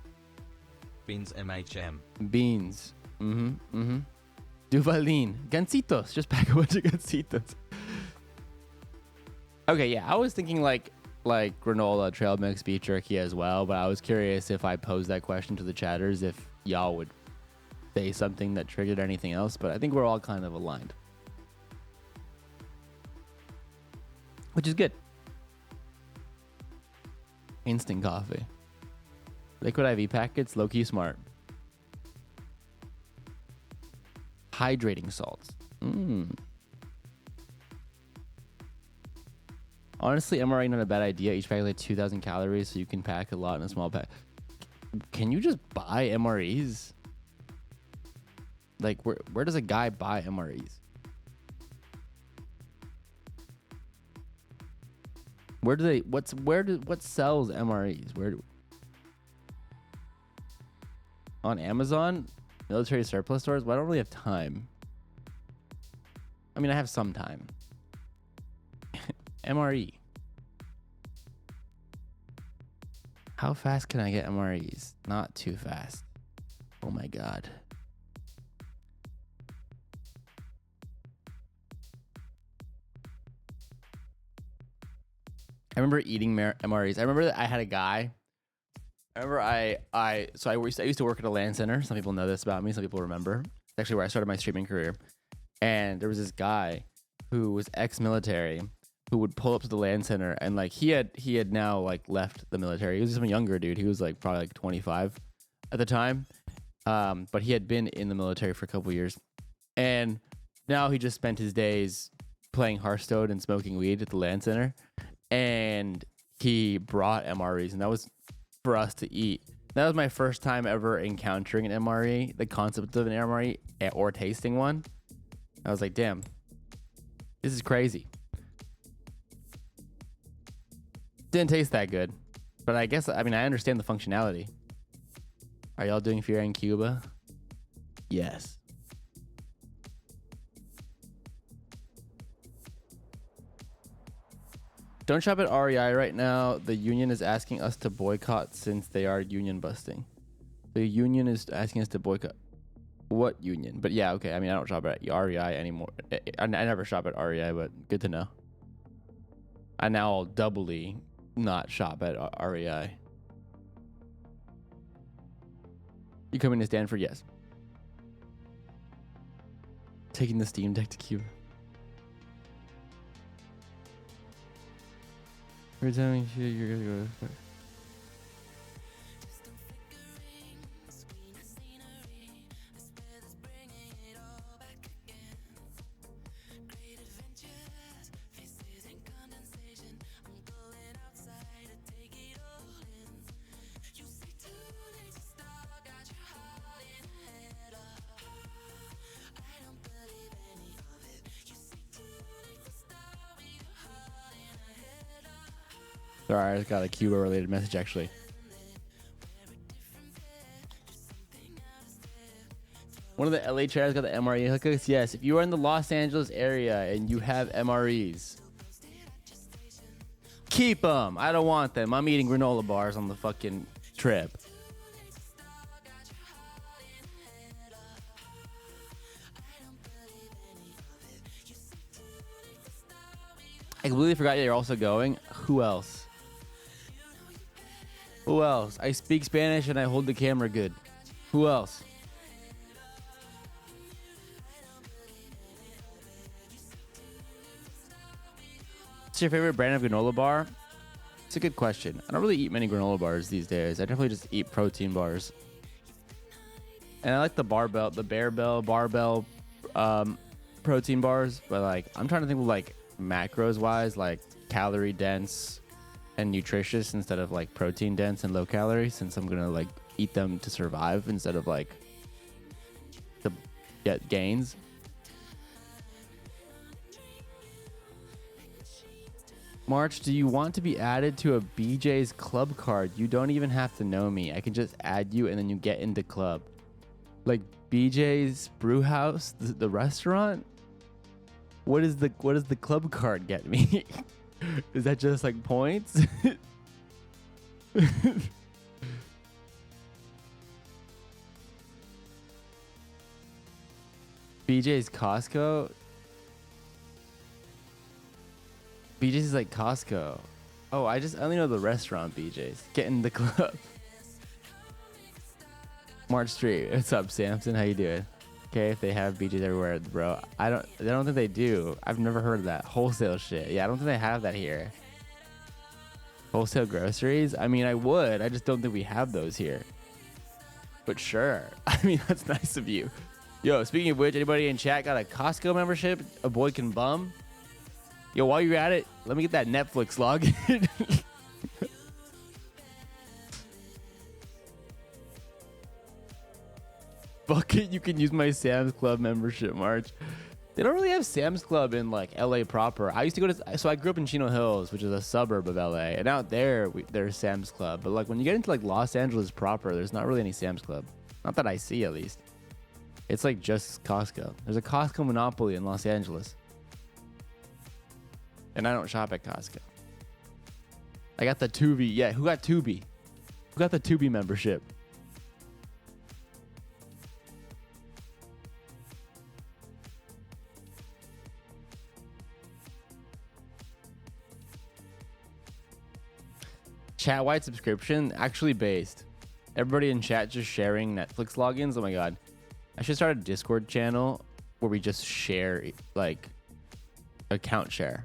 Beans MHM. Beans. Duvalin. Gancitos. Just pack a bunch of gancitos. Okay, yeah. I was thinking like granola, trail mix, beef jerky as well, but I was curious if I posed that question to the chatters, if y'all would say something that triggered anything else, but I think we're all kind of aligned, which is good. Instant coffee. Liquid IV packets, low-key smart. Hydrating salts. Honestly, MRE not a bad idea. Each pack is like 2,000 calories, so you can pack a lot in a small pack. Can you just buy MREs? Like, where does a guy buy MREs? What sells MREs? On Amazon? Military surplus stores? Well, I don't really have time. I mean, I have some time. MRE. How fast can I get MREs? Not too fast. Oh my god. I remember eating MREs. I remember that I had a guy. I remember I used to work at a LAN center. Some people know this about me. Some people remember. It's actually where I started my streaming career. And there was this guy who was ex-military who would pull up to the LAN center, and like he had now like left the military. He was some younger dude. He was like probably like 25 at the time. But he had been in the military for a couple years. And now he just spent his days playing Hearthstone and smoking weed at the LAN center. And he brought MREs, and that was for us to eat. That was my first time ever encountering an MRE, the concept of an MRE or tasting one. I was like, damn, this is crazy. Didn't taste that good, but I guess, I mean, I understand the functionality. Are y'all doing Fear in Cuba? Yes. Don't shop at REI right now. The union is asking us to boycott since they are union busting. The union is asking us to boycott. What union? But yeah, okay. I mean, I don't shop at REI anymore. I never shop at REI, but good to know. I now will doubly not shop at REI. You coming to Stanford? Yes. Taking the Steam Deck to Cuba. Every time you're gonna go. Sorry, I just got a Cuba related message actually. One of the LA chairs got the MRE hookups. Yes, if you are in the Los Angeles area and you have MREs, keep them. I don't want them. I'm eating granola bars on the fucking trip. I completely forgot you're also going. Who else? Who else? I speak Spanish and I hold the camera good. Who else? What's your favorite brand of granola bar? It's a good question. I don't really eat many granola bars these days. I definitely just eat protein bars. And I like the barbell protein bars. But like, I'm trying to think of like macros wise, like calorie dense and nutritious instead of like protein dense and low calorie, since I'm gonna like eat them to survive instead of like to get gains. March, do you want to be added to a BJ's club card? You don't even have to know me. I can just add you and then you get into club. Like BJ's Brew House, the restaurant? What does the club card get me? Is that just like points? BJ's Costco? BJ's is like Costco. Oh, I only know the restaurant BJ's. Get in the club. March 3. What's up, Samson? How you doing? Okay, if they have BJ's everywhere, bro. I don't think they do. I've never heard of that. Wholesale shit. Yeah, I don't think they have that here. Wholesale groceries? I mean, I would. I just don't think we have those here. But sure. I mean, that's nice of you. Yo, speaking of which, anybody in chat got a Costco membership a boy can bum? Yo, while you're at it, let me get that Netflix login. Fuck it, you can use my Sam's Club membership, March. They don't really have Sam's Club in like LA proper. I used to go to, so I grew up in Chino Hills, which is a suburb of LA, and out there there's Sam's Club. But like when you get into like Los Angeles proper, there's not really any Sam's Club. Not that I see, at least. It's like just Costco. There's a Costco monopoly in Los Angeles. And I don't shop at Costco. I got the Tubi. Yeah, who got Tubi? Who got the Tubi membership? Chat wide subscription, actually based. Everybody in chat just sharing Netflix logins. Oh my god. I should start a Discord channel where we just share, like, account share.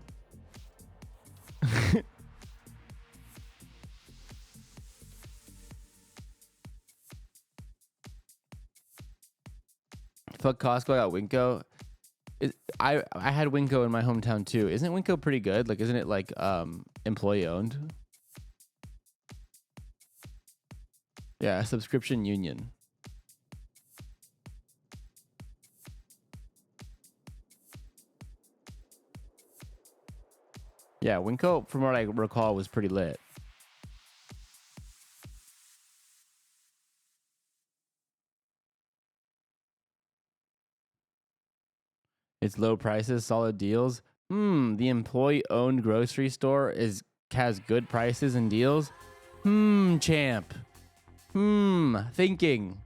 Fuck Costco, I got Winco. I had Winco in my hometown too. Isn't Winco pretty good? Like, isn't it like employee owned? Yeah, a subscription union. Yeah, Winco, from what I recall, was pretty lit. It's low prices, solid deals. The employee-owned grocery store has good prices and deals. Champ. Thinking.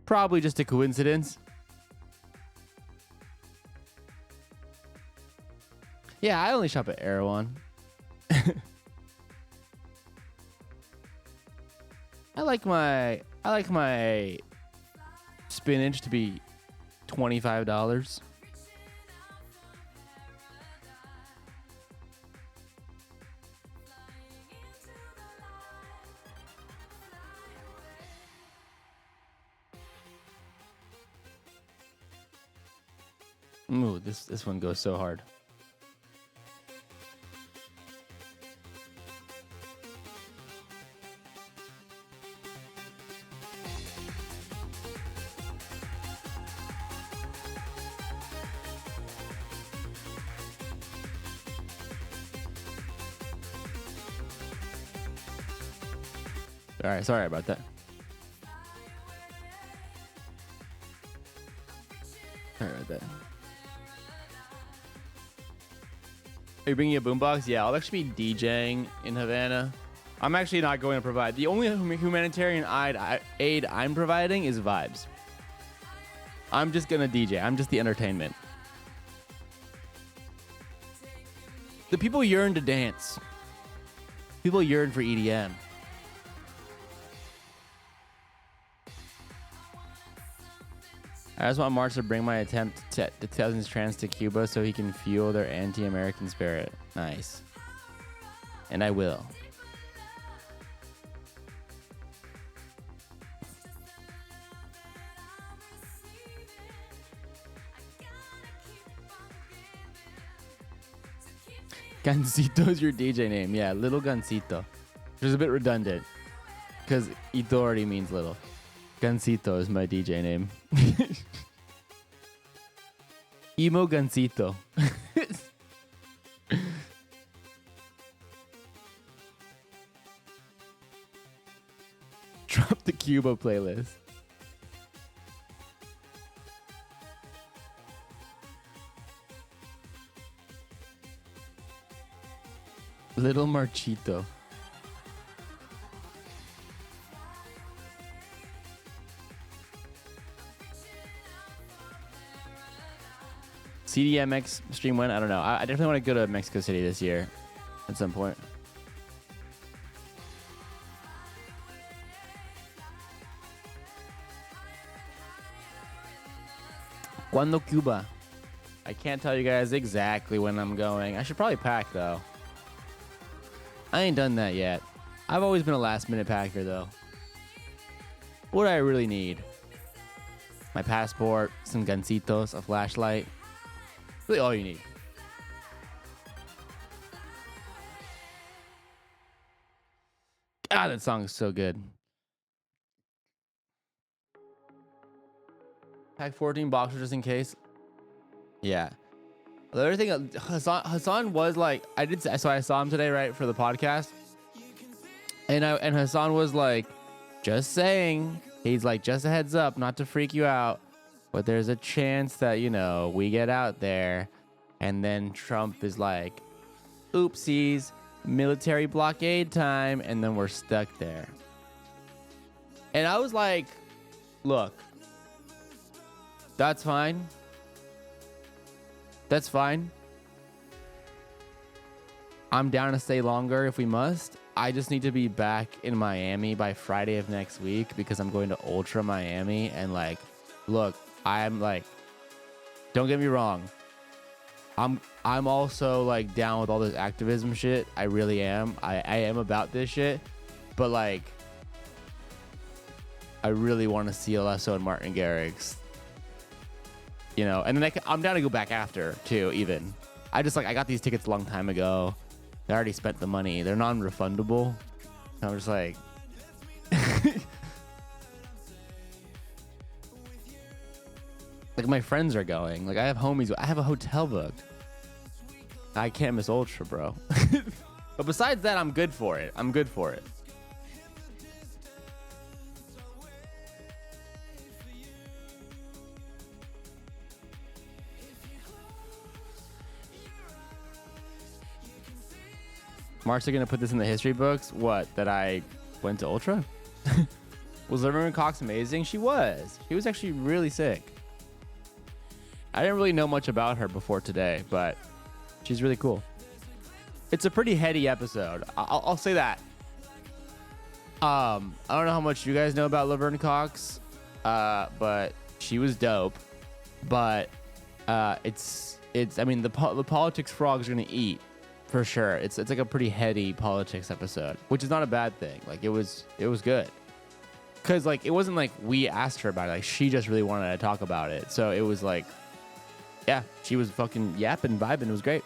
Probably just a coincidence. Yeah, I only shop at Erewhon. I like my spinach to be $25. Ooh, this one goes so hard. All right, sorry about that. Sorry about that. Are you bringing a boombox? Yeah, I'll actually be DJing in Havana. I'm actually not going to provide. The only humanitarian aid I'm providing is vibes. I'm just going to DJ. I'm just the entertainment. The people yearn to dance. People yearn for EDM. I just want March to bring my attempt to 2000s trance to Cuba so he can fuel their anti-American spirit. Nice. And I will. Gansito is your DJ name. Yeah, Little Gansito. Which is a bit redundant because Ito already means little. Gansito is my DJ name. Emo Gansito. Drop the Cuba playlist. Little Marchito. CDMX stream when? I don't know. I definitely want to go to Mexico City this year at some point. Cuando Cuba? I can't tell you guys exactly when I'm going. I should probably pack though. I ain't done that yet. I've always been a last minute packer though. What do I really need? My passport, some gancitos, a flashlight. Really all you need. God, that song is so good. Pack 14 boxers just in case. Yeah. The other thing, Hassan was like, so I saw him today, right, for the podcast. And Hassan was like, just saying, he's like, just a heads up, not to freak you out, but there's a chance that, you know, we get out there and then Trump is like, oopsies, military blockade time, and then we're stuck there. And I was like, look, that's fine. That's fine. I'm down to stay longer if we must. I just need to be back in Miami by Friday of next week because I'm going to Ultra Miami. And like, look, I'm like, don't get me wrong. I'm also like down with all this activism shit. I really am. I am about this shit. But like, I really want to see Alesso and Martin Garrix. You know, and then I'm down to go back after too. Even I got these tickets a long time ago. I already spent the money. They're non-refundable. I'm just like, like my friends are going. Like I have homies. I have a hotel booked. I can't miss Ultra, bro. But besides that, I'm good for it. I'm good for it. Mark's are gonna put this in the history books. What? That I went to Ultra? Was Laverne Cox amazing? She was. She was actually really sick. I didn't really know much about her before today, but she's really cool. It's a pretty heady episode. I'll say that. I don't know how much you guys know about Laverne Cox, but she was dope. But it's. I mean, the politics frogs are gonna eat. For sure. It's like a pretty heady politics episode, which is not a bad thing. Like it was good. Cause like it wasn't like we asked her about it. Like she just really wanted to talk about it. So it was like, yeah, she was fucking yapping, vibing. It was great.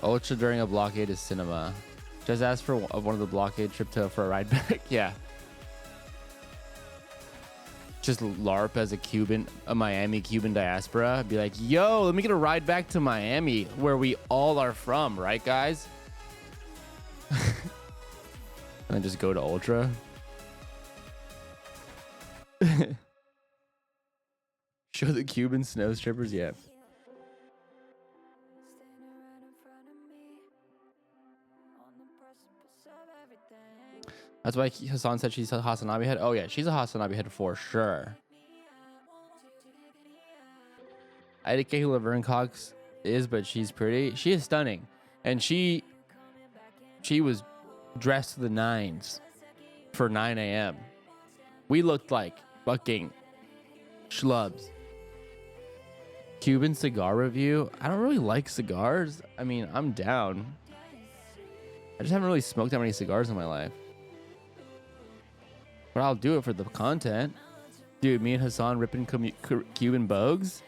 Ultra during a blockade is cinema. Just ask for one of the blockade trip for a ride back. Yeah. just LARP as a Miami Cuban diaspora. Be like, yo, let me get a ride back to Miami, where we all are from, right, guys? And then just go to Ultra. Show the Cuban snow strippers, yeah. That's why Hassan said she's a Hasanabi head. Oh yeah, she's a Hasanabi head for sure. I didn't care who Laverne Cox is, but she's pretty. She is stunning, and she was dressed to the nines for 9 a.m. We looked like fucking schlubs. Cuban cigar review. I don't really like cigars. I mean, I'm down. I just haven't really smoked that many cigars in my life. But I'll do it for the content. Dude, me and Hassan ripping Cuban bogues.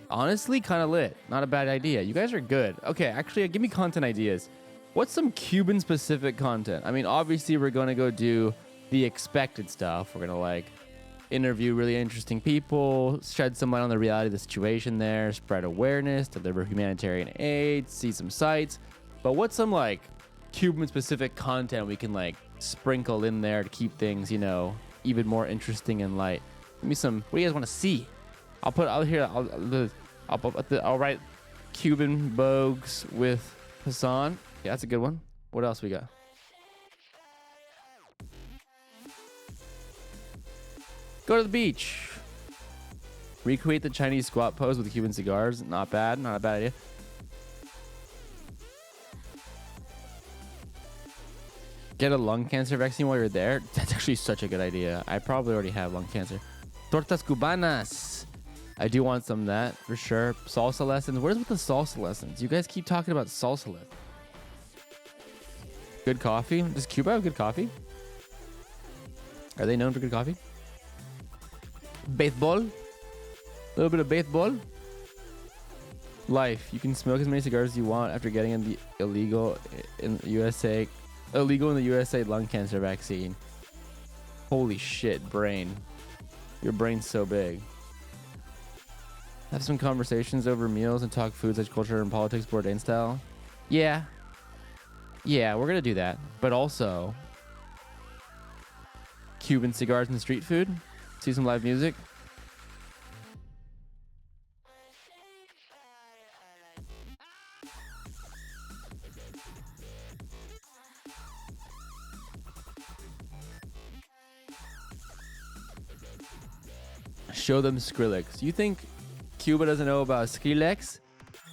Honestly, kind of lit. Not a bad idea. You guys are good. Okay, actually, give me content ideas. What's some Cuban specific content? I mean, obviously, we're going to go do the expected stuff. We're going to like interview really interesting people, shed some light on the reality of the situation there, spread awareness, deliver humanitarian aid, see some sights. But what's some like Cuban specific content we can like sprinkle in there to keep things, you know, even more interesting and light? Give me some. What do you guys want to see? I'll write Cuban bogues with Hassan. Yeah, that's a good one. What else we got? Go to the beach. Recreate the Chinese squat pose with Cuban cigars. Not bad. Not a bad idea. Get a lung cancer vaccine while you're there. That's actually such a good idea. I probably already have lung cancer. Tortas cubanas. I do want some of that for sure. Salsa lessons. Where's with the salsa lessons? You guys keep talking about salsa lessons. Good coffee. Does Cuba have good coffee? Are they known for good coffee? Baseball. A little bit of baseball. Life. You can smoke as many cigars as you want after getting in the illegal in the USA lung cancer vaccine. Holy shit, brain. Your brain's so big. Have some conversations over meals and talk food such culture and politics Bourdain style. Yeah, we're gonna do that. But also Cuban cigars and street food. See some live music. Show them Skrillex. You think Cuba doesn't know about Skrillex?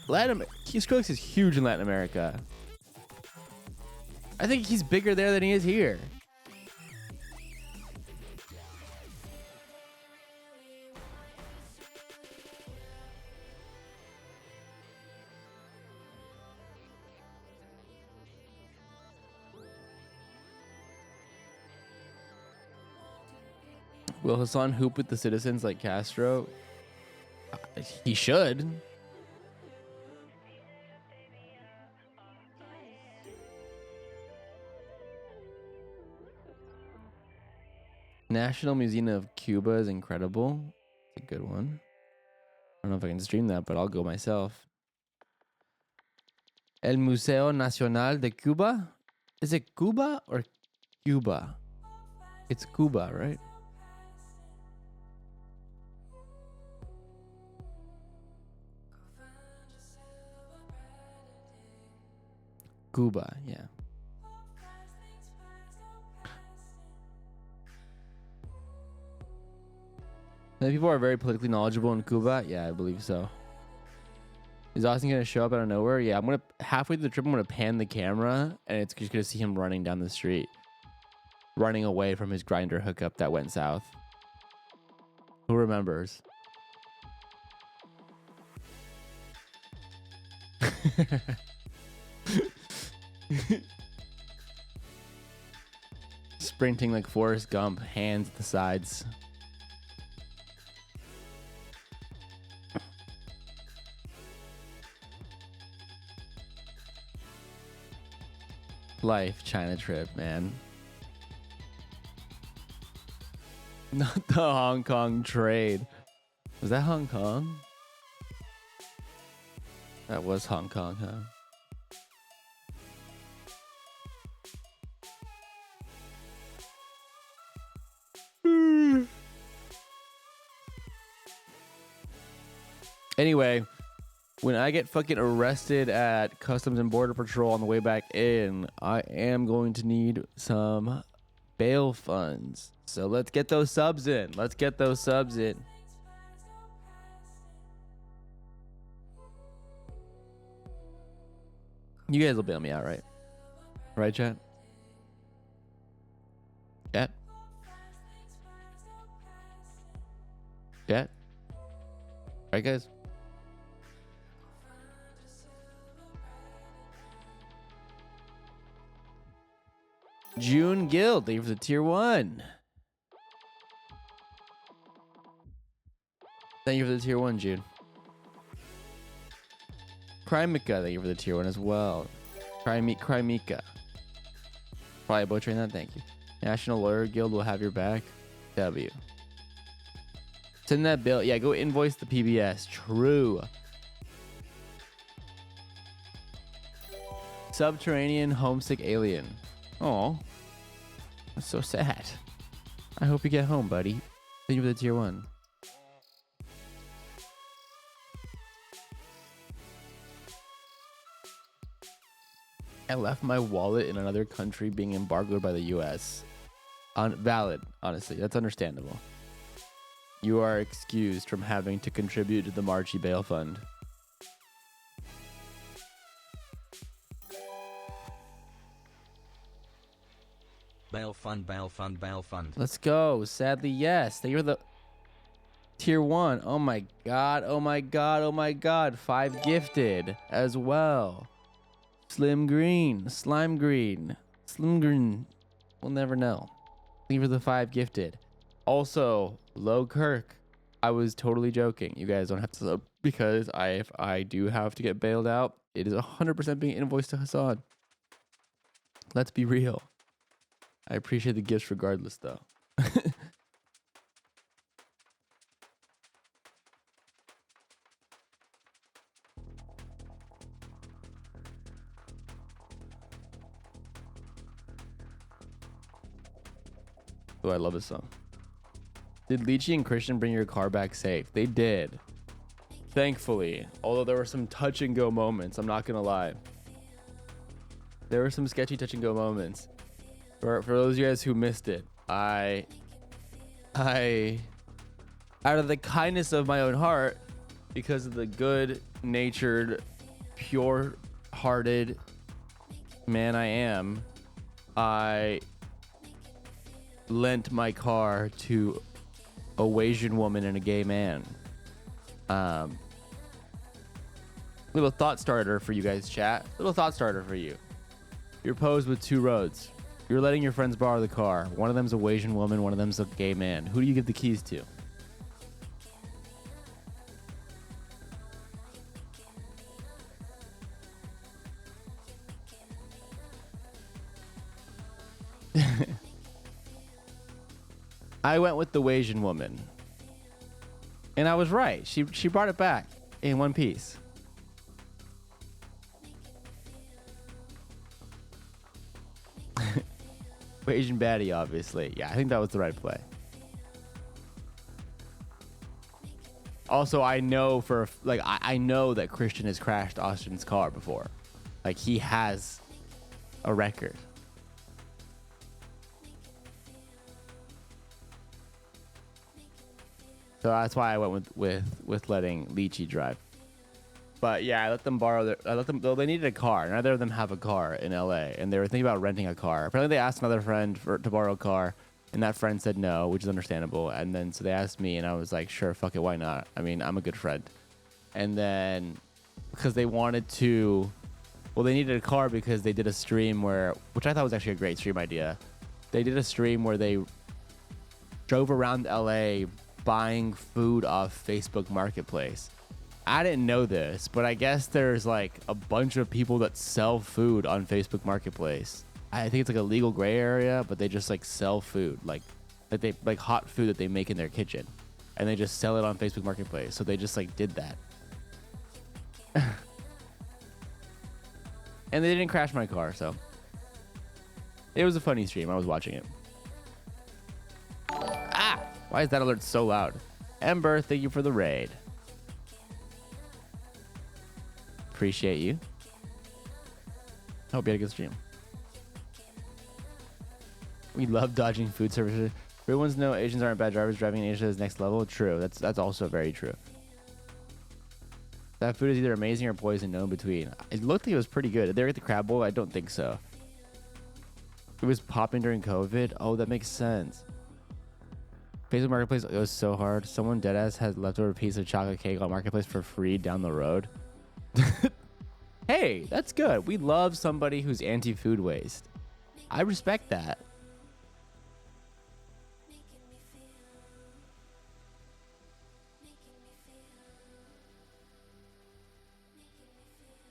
Skrillex is huge in Latin America. I think he's bigger there than he is here. Will Hassan hoop with the citizens like Castro? He should. National Museum of Cuba is incredible. It's a good one. I don't know if I can stream that, but I'll go myself. El Museo Nacional de Cuba? Is it Cuba or Cuba? It's Cuba, right? Cuba, yeah. Many people are very politically knowledgeable in Cuba. Yeah, I believe so. Is Austin gonna show up out of nowhere? Yeah, I'm gonna halfway through the trip. I'm gonna pan the camera, and it's just gonna see him running down the street, running away from his grinder hookup that went south. Who remembers? Sprinting like Forrest Gump, hands at the sides. Life, China trip, man. Not the Hong Kong trade. Was that Hong Kong? That was Hong Kong, huh? Anyway, when I get fucking arrested at Customs and Border Patrol on the way back in, I am going to need some bail funds. So let's get those subs in. Let's get those subs in. You guys will bail me out, right? Right, chat? Chat? Chat? Right, guys? June Guild, thank you for the tier 1. Thank you for the tier 1, June. Crimika, thank you for the tier 1 as well. Crimika. Probably butchering that, thank you. National Lawyer Guild will have your back. W. Send that bill. Yeah, go invoice the PBS. True. Subterranean homesick alien. Oh, that's so sad. I hope you get home, buddy. Thank you for the tier 1. I left my wallet in another country being embargoed by the US. Valid, honestly. That's understandable. You are excused from having to contribute to the Marchi Bail Fund. Bail fund, bail fund, bail fund. Let's go. Sadly, yes. You're the tier 1. Oh my god. Oh my god. Oh my god. 5 gifted as well. Slim Green. Slime Green. Slim Green. We'll never know. Leave her the 5 gifted. Also, Low Kirk. I was totally joking. You guys don't have to sub because if I do have to get bailed out, it is 100% being invoiced to Hassan. Let's be real. I appreciate the gifts regardless, though. Oh, I love this song. Did Lychee and Christian bring your car back safe? They did. Thankfully. Although there were some touch and go moments. I'm not going to lie. There were some sketchy touch and go moments. For those of you guys who missed it, I, out of the kindness of my own heart, because of the good-natured, pure-hearted man I am, I lent my car to a Asian woman and a gay man. Little thought starter for you guys, chat. Little thought starter for you. You're posed with 2 roads. You're letting your friends borrow the car. One of them's a Asian woman, one of them's a gay man. Who do you give the keys to? I went with the Asian woman. And I was right. She brought it back in one piece. Asian baddie, obviously. Yeah, I think that was the right play. Also, I know I know that Christian has crashed Austin's car before. Like, he has a record. So that's why I went with letting Lychee drive. But yeah, I let them borrow though they needed a car. Neither of them have a car in LA, and they were thinking about renting a car. Apparently they asked another friend to borrow a car, and that friend said no, which is understandable. And then so they asked me, and I was like, sure, fuck it, why not? I mean, I'm a good friend. And then because they wanted to, well, they needed a car because they did a stream which I thought was actually a great stream idea. They did a stream where they drove around LA buying food off Facebook Marketplace. I didn't know this, but I guess there's like a bunch of people that sell food on Facebook Marketplace. I think it's like a legal gray area, but they just like sell food. Like Like they like hot food that they make in their kitchen, and they just sell it on Facebook Marketplace. So they just like did that. And they didn't crash my car, so it was a funny stream. I was watching it. Ah! Why is that alert so loud? Ember, thank you for the raid. Appreciate you. Hope you had a good stream. We love dodging food services. Everyone's know Asians aren't bad drivers. Driving in Asia is next level. True. That's also very true. That food is either amazing or poison, no in between. It looked like it was pretty good. Did they get the crab bowl? I don't think so. It was popping during COVID. Oh, that makes sense. Facebook Marketplace goes so hard. Someone deadass has leftover piece of chocolate cake on Marketplace for free down the road. Hey, that's good. We love somebody who's anti-food waste. I respect that.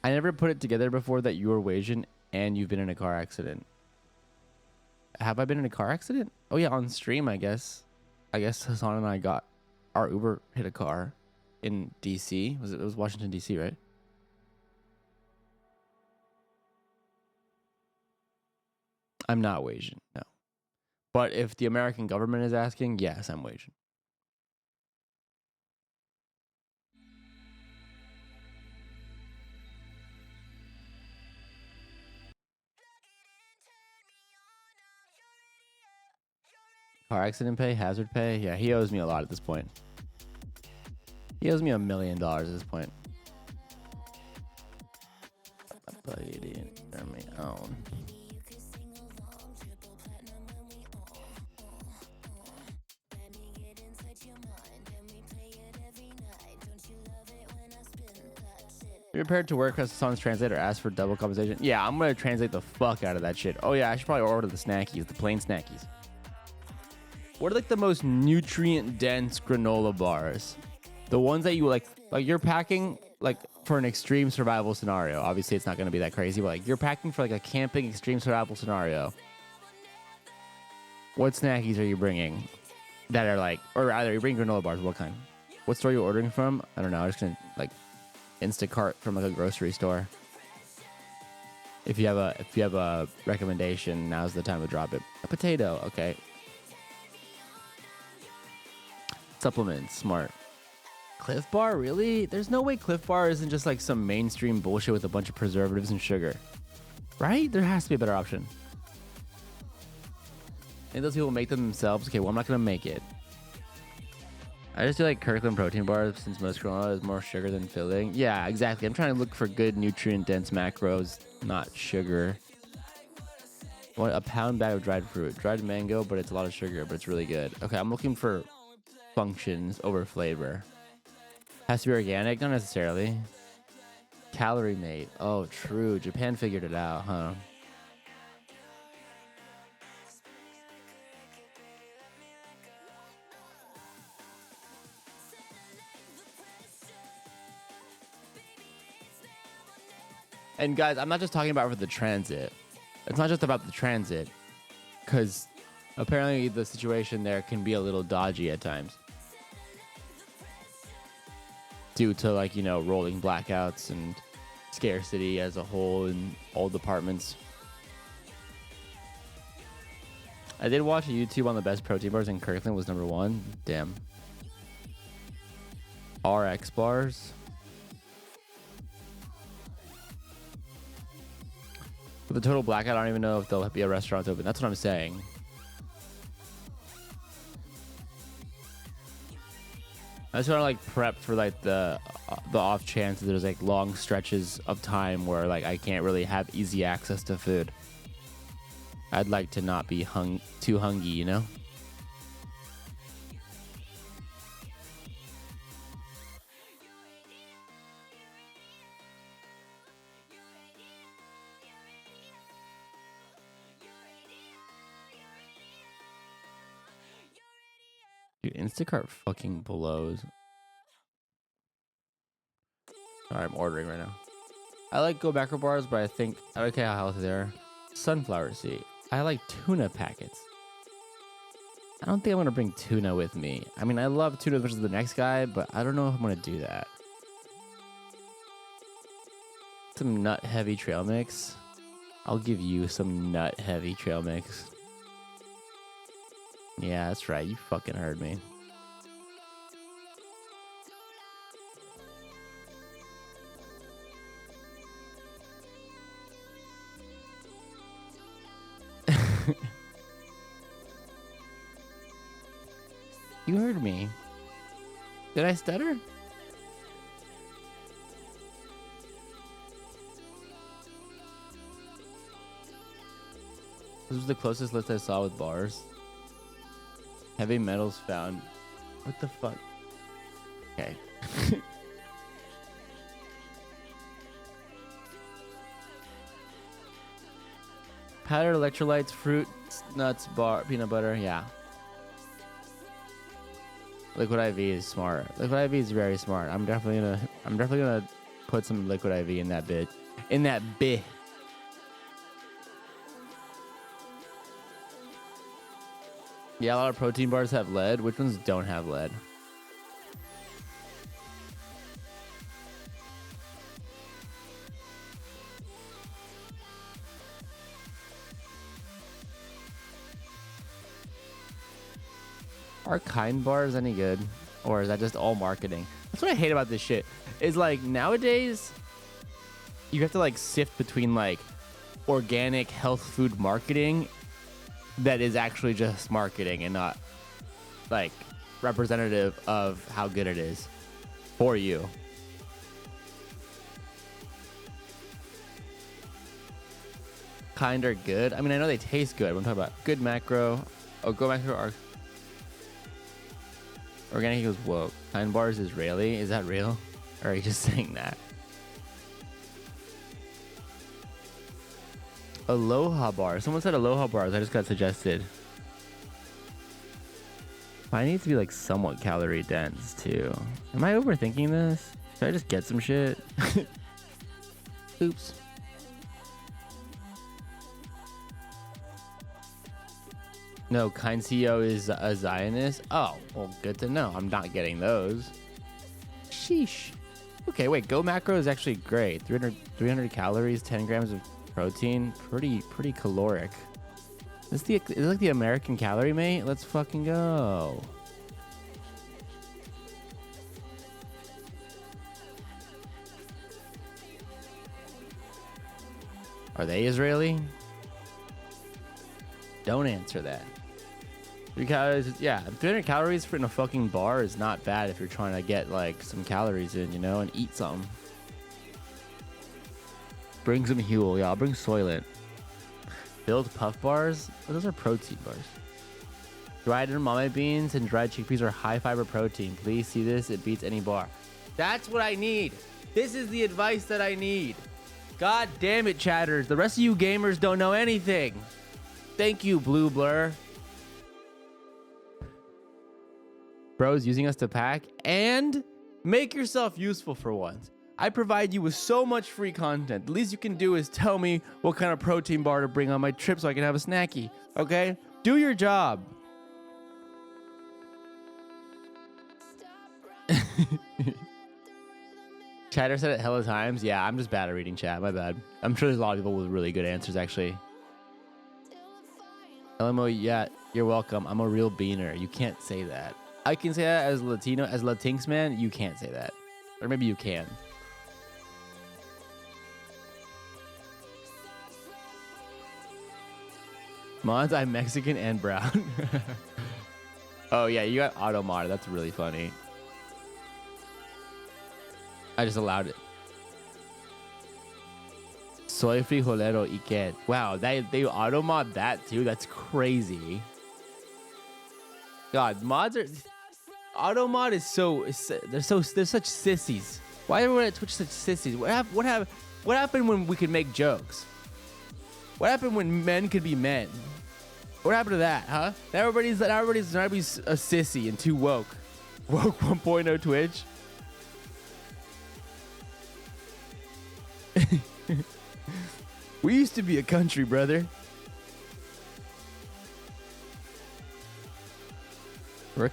I never put it together before that you were Asian and you've been in a car accident. Have I been in a car accident? Oh yeah, on stream, I guess. I guess Hassan and I got our Uber hit a car in DC. It was Washington DC, right? I'm not Asian, no. But if the American government is asking, yes, I'm Asian. Car accident pay, hazard pay. Yeah, he owes me a lot at this point. He owes me $1 million at this point. But he didn't turn me on. Be prepared to work as a song's translator. Ask for double compensation. Yeah, I'm gonna translate the fuck out of that shit. Oh yeah, I should probably order the snackies, the plain snackies. What are like the most nutrient dense granola bars? The ones that you like you're packing like for an extreme survival scenario. Obviously it's not gonna be that crazy, but like you're packing for like a camping extreme survival scenario. What snackies are you bringing that are like, or rather you bring granola bars, what kind? What store are you ordering from? I don't know, I'm just gonna like Instacart from like a grocery store. If you have a recommendation, now's the time to drop it. A potato, okay. Supplements, smart. Cliff Bar, really? There's no way Cliff Bar isn't just like some mainstream bullshit with a bunch of preservatives and sugar. Right? There has to be a better option. And those people make them themselves. Okay, well, I'm not going to make it. I just do like Kirkland protein bars since most granola is more sugar than filling. Yeah, exactly. I'm trying to look for good nutrient-dense macros, not sugar. What, a pound bag of dried fruit. Dried mango, but it's a lot of sugar, but it's really good. Okay, I'm looking for functions over flavor. Has to be organic? Not necessarily. Calorie mate. Oh, true. Japan figured it out, huh? And guys, I'm not just talking about for the transit. It's not just about the transit, because apparently the situation there can be a little dodgy at times. Due to like, you know, rolling blackouts and scarcity as a whole in all departments. I did watch a YouTube on the best protein bars and Kirkland was #1. Damn. RX bars. With the total blackout, I don't even know if there'll be a restaurant open. That's what I'm saying. I just want to like prep for like the off chance that there's like long stretches of time where like I can't really have easy access to food. I'd like to not be too hungry, you know? Dude, Instacart fucking blows. Alright, I'm ordering right now. I like Go Macro bars, but I think I don't care how healthy they are. Sunflower seed. I like tuna packets. I don't think I'm gonna bring tuna with me. I mean, I love tuna versus the next guy, but I don't know if I'm gonna do that. Some nut heavy trail mix. I'll give you some nut heavy trail mix. Yeah, that's right. You fucking heard me. You heard me. Did I stutter? This was the closest list I saw with bars. Heavy metals found. What the fuck? Okay. Powdered electrolytes, fruit, nuts, bar, peanut butter. Yeah. Liquid IV is smart. Liquid IV is very smart. I'm definitely gonna put some liquid IV in that bit. In that bit. Yeah, a lot of protein bars have lead. Which ones don't have lead? Are Kind bars any good? Or is that just all marketing? That's what I hate about this shit. Is like nowadays, you have to like sift between like organic health food marketing that is actually just marketing and not like representative of how good it is for you. Kind are good. I mean, I know they taste good. I'm talking about good macro. Oh, go macro are organic equals woke. Kind bars is Israeli. Is that real? Or are you just saying that? Aloha bar. Someone said Aloha bars. I just got suggested. I need to be like somewhat calorie dense too. Am I overthinking this? Should I just get some shit? Oops. No, Kind CEO is a Zionist. Oh, well, good to know. I'm not getting those. Sheesh. Okay, wait. Go Macro is actually great. 300 calories, 10 grams of protein. Pretty caloric. Is this like the American calorie mate? Let's fucking go. Are they Israeli? Don't answer that. 3 calories, yeah. 300 calories for in a fucking bar is not bad if you're trying to get like some calories in, you know, and eat something. Bring some Huel. Yeah, I'll bring Soylent. Filled puff bars? Oh, those are protein bars. Dried edamame beans and dried chickpeas are high fiber protein. Please see this. It beats any bar. That's what I need. This is the advice that I need. God damn it, chatters. The rest of you gamers don't know anything. Thank you, Blue Blur. Bros using us to pack and make yourself useful for once. I provide you with so much free content. The least you can do is tell me what kind of protein bar to bring on my trip so I can have a snacky. Okay? Do your job. Chatter said it hella times. Yeah, I'm just bad at reading chat. My bad. I'm sure there's a lot of people with really good answers, actually. LMO, yeah, you're welcome. I'm a real beaner. You can't say that. I can say that as Latino, as Latinx man. You can't say that. Or maybe you can. Mods, I'm Mexican and brown. Oh, yeah, you got auto mod. That's really funny. I just allowed it. Soy frijolero y que. Wow, they auto mod that too. That's crazy. God, mods are auto mod is they're such sissies. Why are everyone at Twitch such sissies? What happened when we could make jokes? What happened when men could be men? What happened to that, huh? Now everybody's a sissy and too woke. Woke 1.0 Twitch. We used to be a country, brother. Where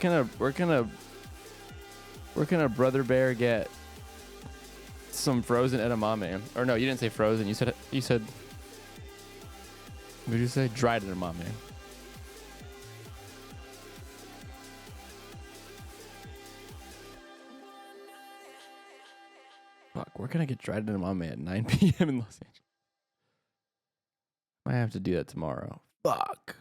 can a brother bear get some frozen edamame? Or no, you didn't say frozen. You said what did you say? Dried edamame. Fuck, where can I get dried edamame at 9 p.m. in Los Angeles? Might have to do that tomorrow. Fuck.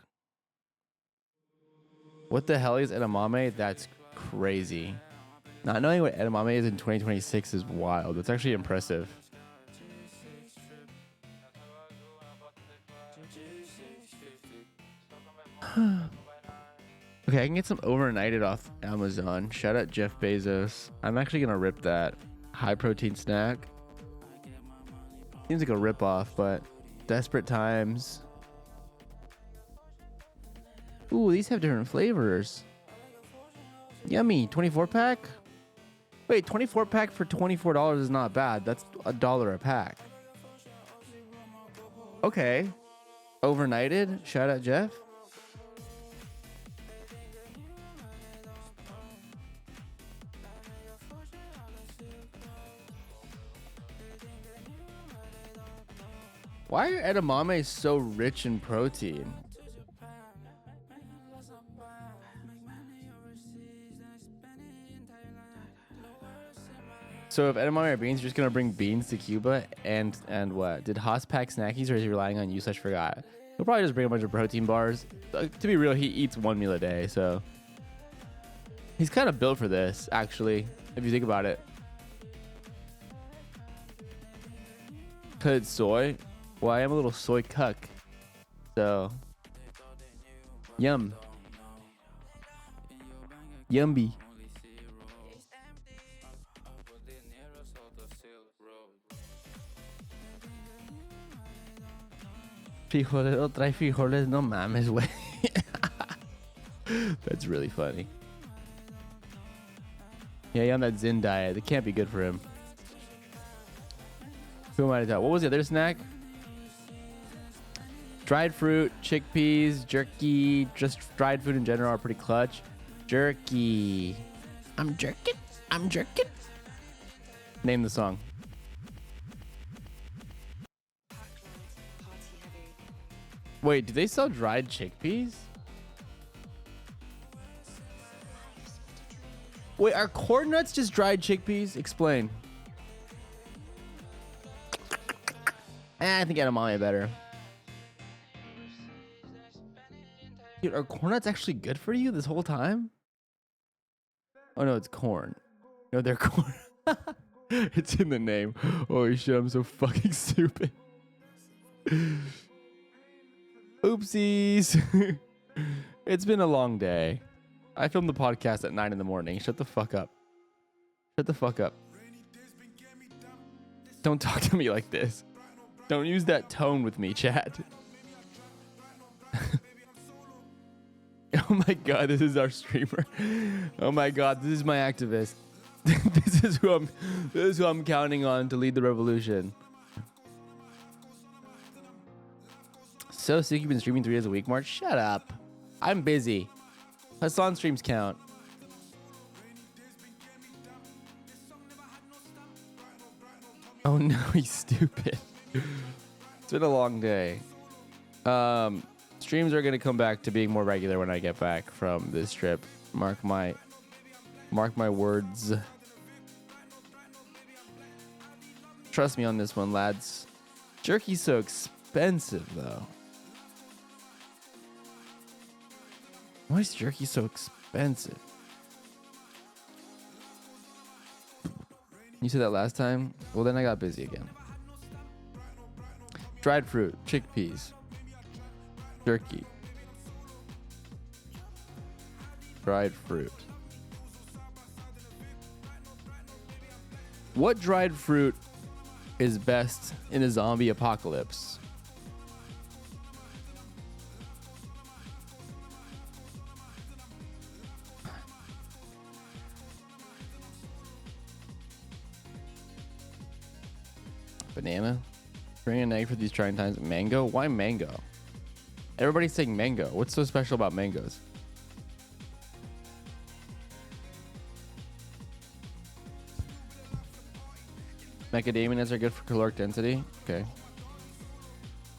What the hell is edamame? That's crazy. Not knowing what edamame is in 2026 is wild. It's actually impressive. Okay, I can get some overnighted off Amazon. Shout out Jeff Bezos. I'm actually gonna rip that high protein snack. Seems like a rip off, but desperate times. Ooh, these have different flavors. Yummy. 24 pack? Wait, 24 pack for $24 is not bad. That's $1 a pack. Okay. Overnighted. Shout out Jeff. Why are edamame so rich in protein? So if edamame are beans, you're just gonna bring beans to Cuba and what? Did Haas pack snackies or is he relying on you? Such forgot. He'll probably just bring a bunch of protein bars. To be real, he eats one meal a day, so he's kind of built for this, actually, if you think about it. Cause it's soy. Well, I am a little soy cuck. So, yum. Yumby. Frijolero trae frijoles, no mames, güey. That's really funny. Yeah, he's on that Zen diet. It can't be good for him. Who am I to tell? What was the other snack? Dried fruit, chickpeas, jerky, just dried food in general are pretty clutch. Jerky. I'm jerking. I'm jerking. Name the song. Wait, do they sell dried chickpeas? Wait, are corn nuts just dried chickpeas? Explain. I think edamame better. Dude, are corn nuts actually good for you this whole time? Oh no, it's corn. No, they're corn. It's in the name. Holy shit, I'm so fucking stupid. Oopsies. It's been a long day. I filmed the podcast at 9 in the morning. Shut the fuck up. Shut the fuck up. Don't talk to me like this. Don't use that tone with me, chat. Oh my god, this is our streamer. Oh my god, this is my activist. This is who I'm counting on to lead the revolution. So sick you've been streaming 3 days a week, March? Shut up. I'm busy. Hassan streams count. Oh no, he's stupid. It's been a long day. Streams are gonna come back to being more regular when I get back from this trip. Mark my words. Trust me on this one, lads. Jerky's so expensive though. Why is jerky so expensive? You said that last time? Well, then I got busy again. Dried fruit, chickpeas, jerky, dried fruit. What dried fruit is best in a zombie apocalypse? Banana. Bring an egg for these trying times. Mango? Why mango? Everybody's saying mango. What's so special about mangoes? Macadamia nuts are good for caloric density. Okay.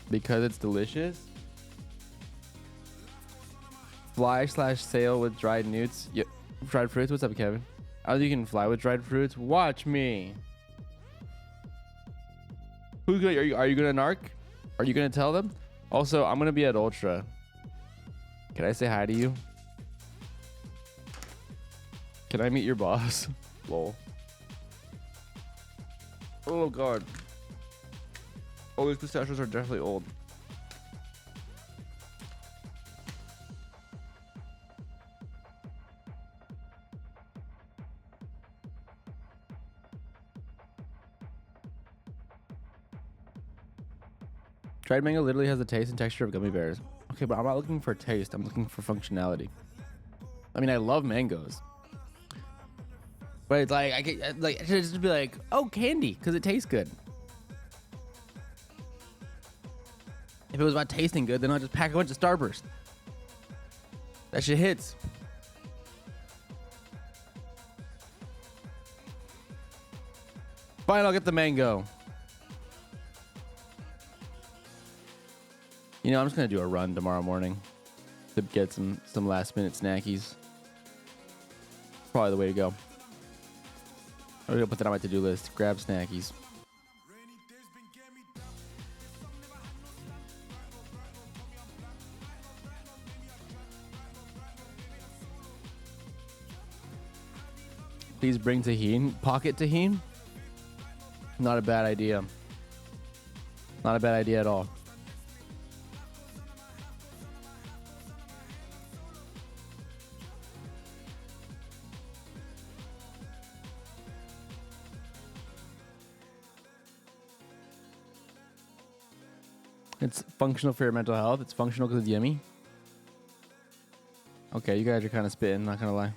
Because it's delicious. Fly/sail with dried newts. Yeah, dried fruits. What's up, Kevin? Oh, you can fly with dried fruits. Watch me. Who's gonna? Are you gonna narc? Are you gonna tell them? Also, I'm gonna be at Ultra. Can I say hi to you? Can I meet your boss? Lol. Oh god. Oh, these pistachios are definitely old. Dried mango literally has the taste and texture of gummy bears. Okay, but I'm not looking for taste. I'm looking for functionality. I mean, I love mangoes. But it's like, I should just be like, oh, candy, because it tastes good. If it was about tasting good, then I'll just pack a bunch of Starburst. That shit hits. Fine, I'll get the mango. You know, I'm just gonna do a run tomorrow morning to get some last minute snackies. Probably the way to go. I'm gonna put that on my to-do list. Grab snackies. Please bring tahini. Pocket tahini? Not a bad idea. Not a bad idea at all. It's functional for your mental health. It's functional because it's yummy. Okay, you guys are kind of spitting, not gonna lie.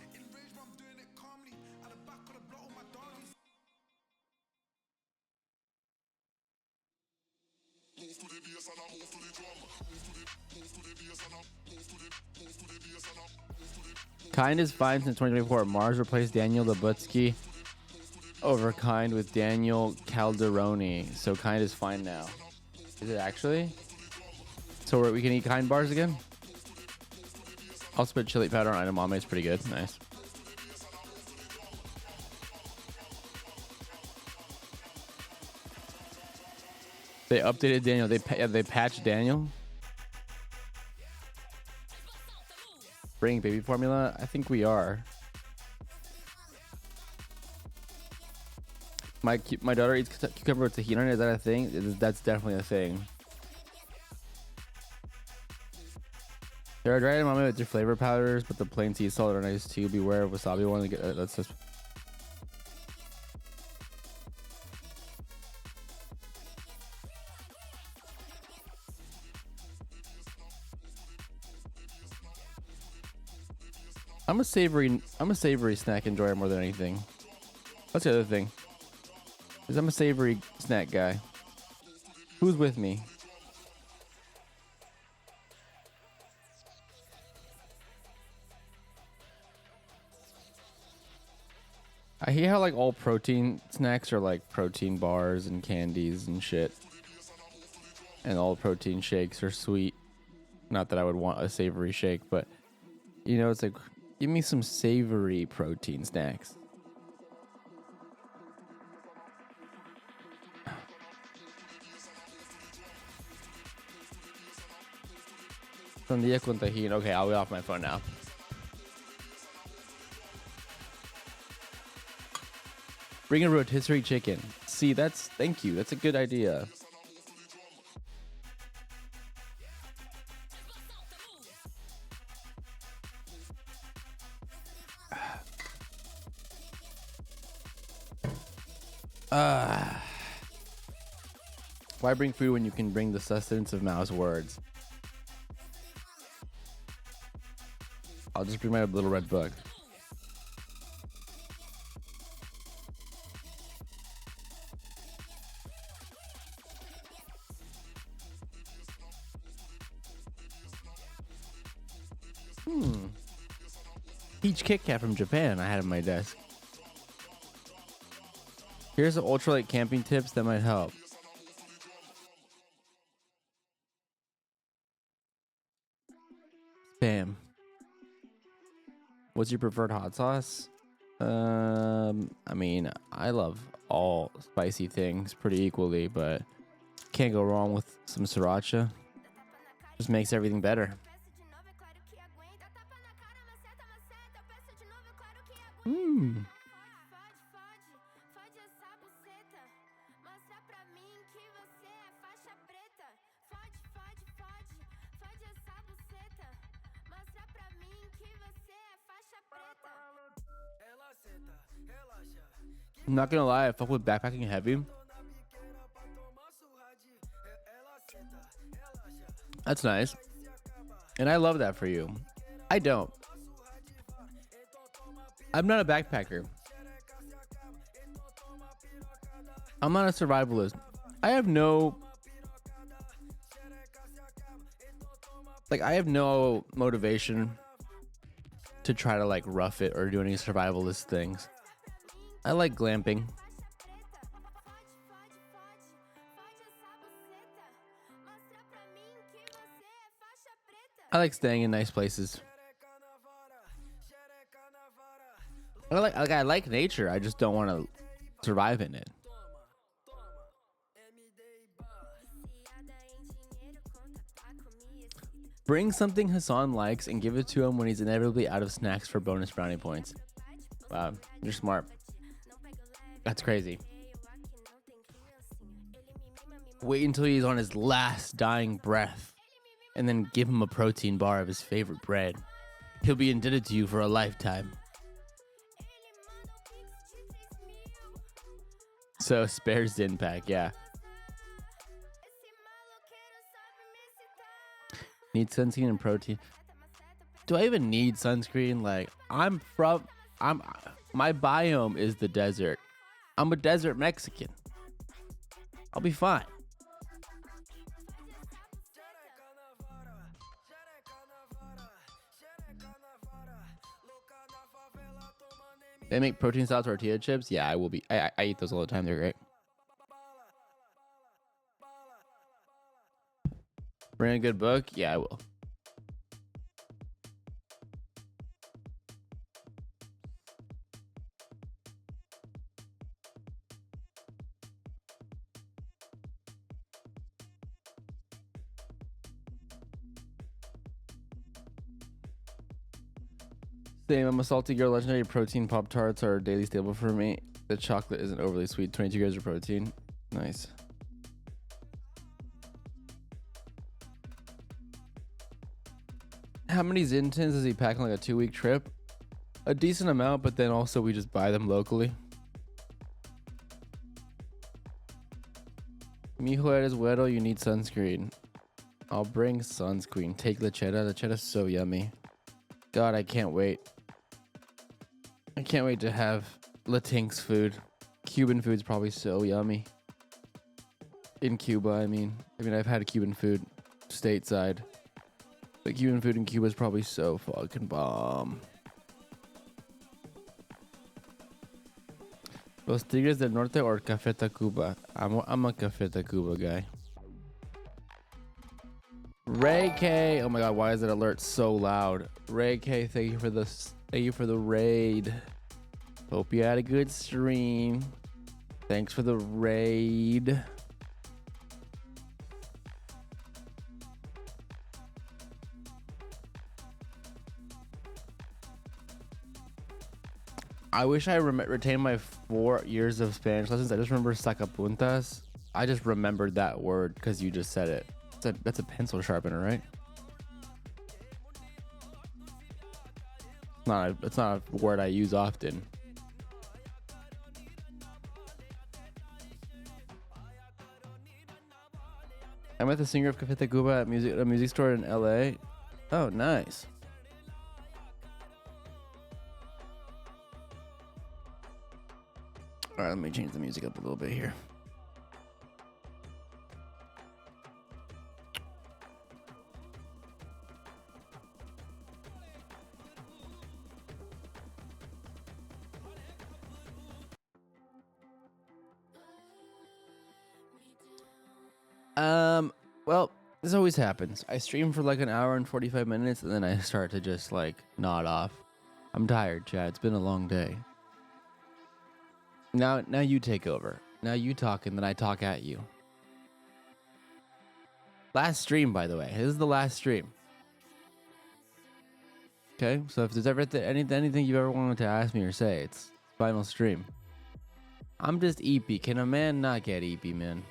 Kind is fine since 2024. Mars replaced Daniel Labutsky over Kind with Daniel Calderoni. So Kind is fine now. Is it actually? So we can eat Kind bars again? I'll put chili powder on edamame. It's pretty good. Nice. They updated Daniel. They patched Daniel. Bring baby formula? I think we are. My daughter eats cucumber with tahini on it. Is that a thing? That's definitely a thing. There are dried edamame with your flavor powders, but the plain sea salt are nice too. Beware of wasabi one. That's just. I'm a savory snack enjoyer more than anything. That's the other thing. Is I'm a savory snack guy. Who's with me? I hear how like all protein snacks are like protein bars and candies and shit. And all protein shakes are sweet. Not that I would want a savory shake, but you know, it's like, give me some savory protein snacks. Sandía con tajín. Okay, I'll be off my phone now. Bring a rotisserie chicken. See, thank you. That's a good idea. Why bring food when you can bring the sustenance of Mao's words? I'll just bring my little red book. Peach Kit Kat from Japan I had on my desk. Here's some ultralight camping tips that might help. Bam. What's your preferred hot sauce? I mean, I love all spicy things pretty equally, but can't go wrong with some sriracha. Just makes everything better. Mmm. I'm not gonna lie, I fuck with backpacking heavy. That's nice. And I love that for you. I don't. I'm not a backpacker. I'm not a survivalist. I have no motivation to try to like rough it or do any survivalist things. I like glamping. I like staying in nice places. I like nature. I just don't want to survive in it. Bring something Hassan likes and give it to him when he's inevitably out of snacks for bonus brownie points. Wow, you're smart. That's crazy. Wait until he's on his last dying breath and then give him a protein bar of his favorite bread. He'll be indebted to you for a lifetime. So spares Zin pack, yeah. Need sunscreen and protein. Do I even need sunscreen? Like, my biome is the desert. I'm a desert Mexican. I'll be fine. They make protein style tortilla chips. Yeah, I will be. I eat those all the time. They're great. Bring a good book. Yeah, I will. Same. I'm a salty girl. Legendary protein Pop Tarts are a daily staple for me. The chocolate isn't overly sweet. 22 grams of protein. Nice. How many Zin tins does he pack on like a 2-week trip? A decent amount, but then also we just buy them locally. Mijo, eres güero, you need sunscreen. I'll bring sunscreen. Take lechera. Lechera's so yummy. God, I can't wait. I can't wait to have Latinx food. Cuban food's probably so yummy. In Cuba, I mean. I've had Cuban food stateside. But Cuban food in Cuba is probably so fucking bomb. Los Tigres del Norte or Café Tacuba? I'm a Café Tacuba guy. Ray K, oh my god, why is that alert so loud? Ray K, thank you for the raid. Hope you had a good stream. Thanks for the raid. I wish I retained my 4 years of Spanish lessons. I just remember sacapuntas. I just remembered that word because you just said it. That's a pencil sharpener, right? It's not a word I use often. I met the singer of Café Tacuba at a music store in LA. Oh, nice. All right, let me change the music up a little bit here. Well, this always happens. I stream for like an hour and 45 minutes, and then I start to just like nod off. I'm tired, Chad. It's been a long day. Now you take over. Now you talk, and then I talk at you. Last stream, by the way. This is the last stream. Okay, so if there's ever anything you've ever wanted to ask me or say, it's final stream. I'm just EP. Can a man not get EP, man?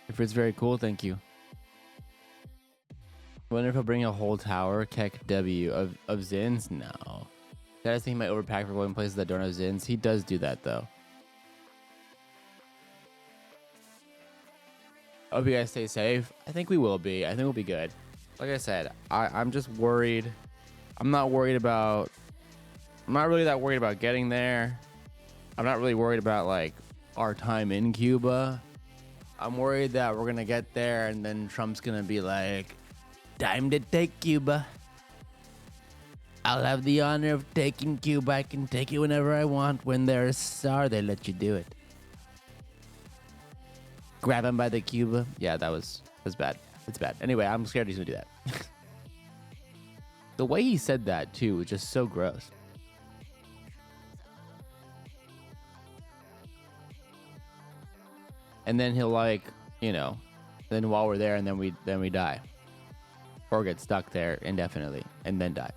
If it's very cool, thank you. I wonder if he'll bring a whole tower, Keck W, of Zins? No. I just think he might overpack for going places that don't have Zins. He does do that, though. I hope you guys stay safe. I think we will be. I think we'll be good. Like I said, I'm just worried. I'm not really that worried about getting there. I'm not really worried about, like, our time in Cuba. I'm worried that we're going to get there and then Trump's going to be like, time to take Cuba. I'll have the honor of taking Cuba. I can take it whenever I want. When they're a star, they let you do it. Grab him by the Cuba. Yeah, that was bad. It's bad. Anyway, I'm scared he's going to do that. The way he said that, too, was just so gross. And then he'll like, then while we're there and then we die. Or get stuck there indefinitely and then die.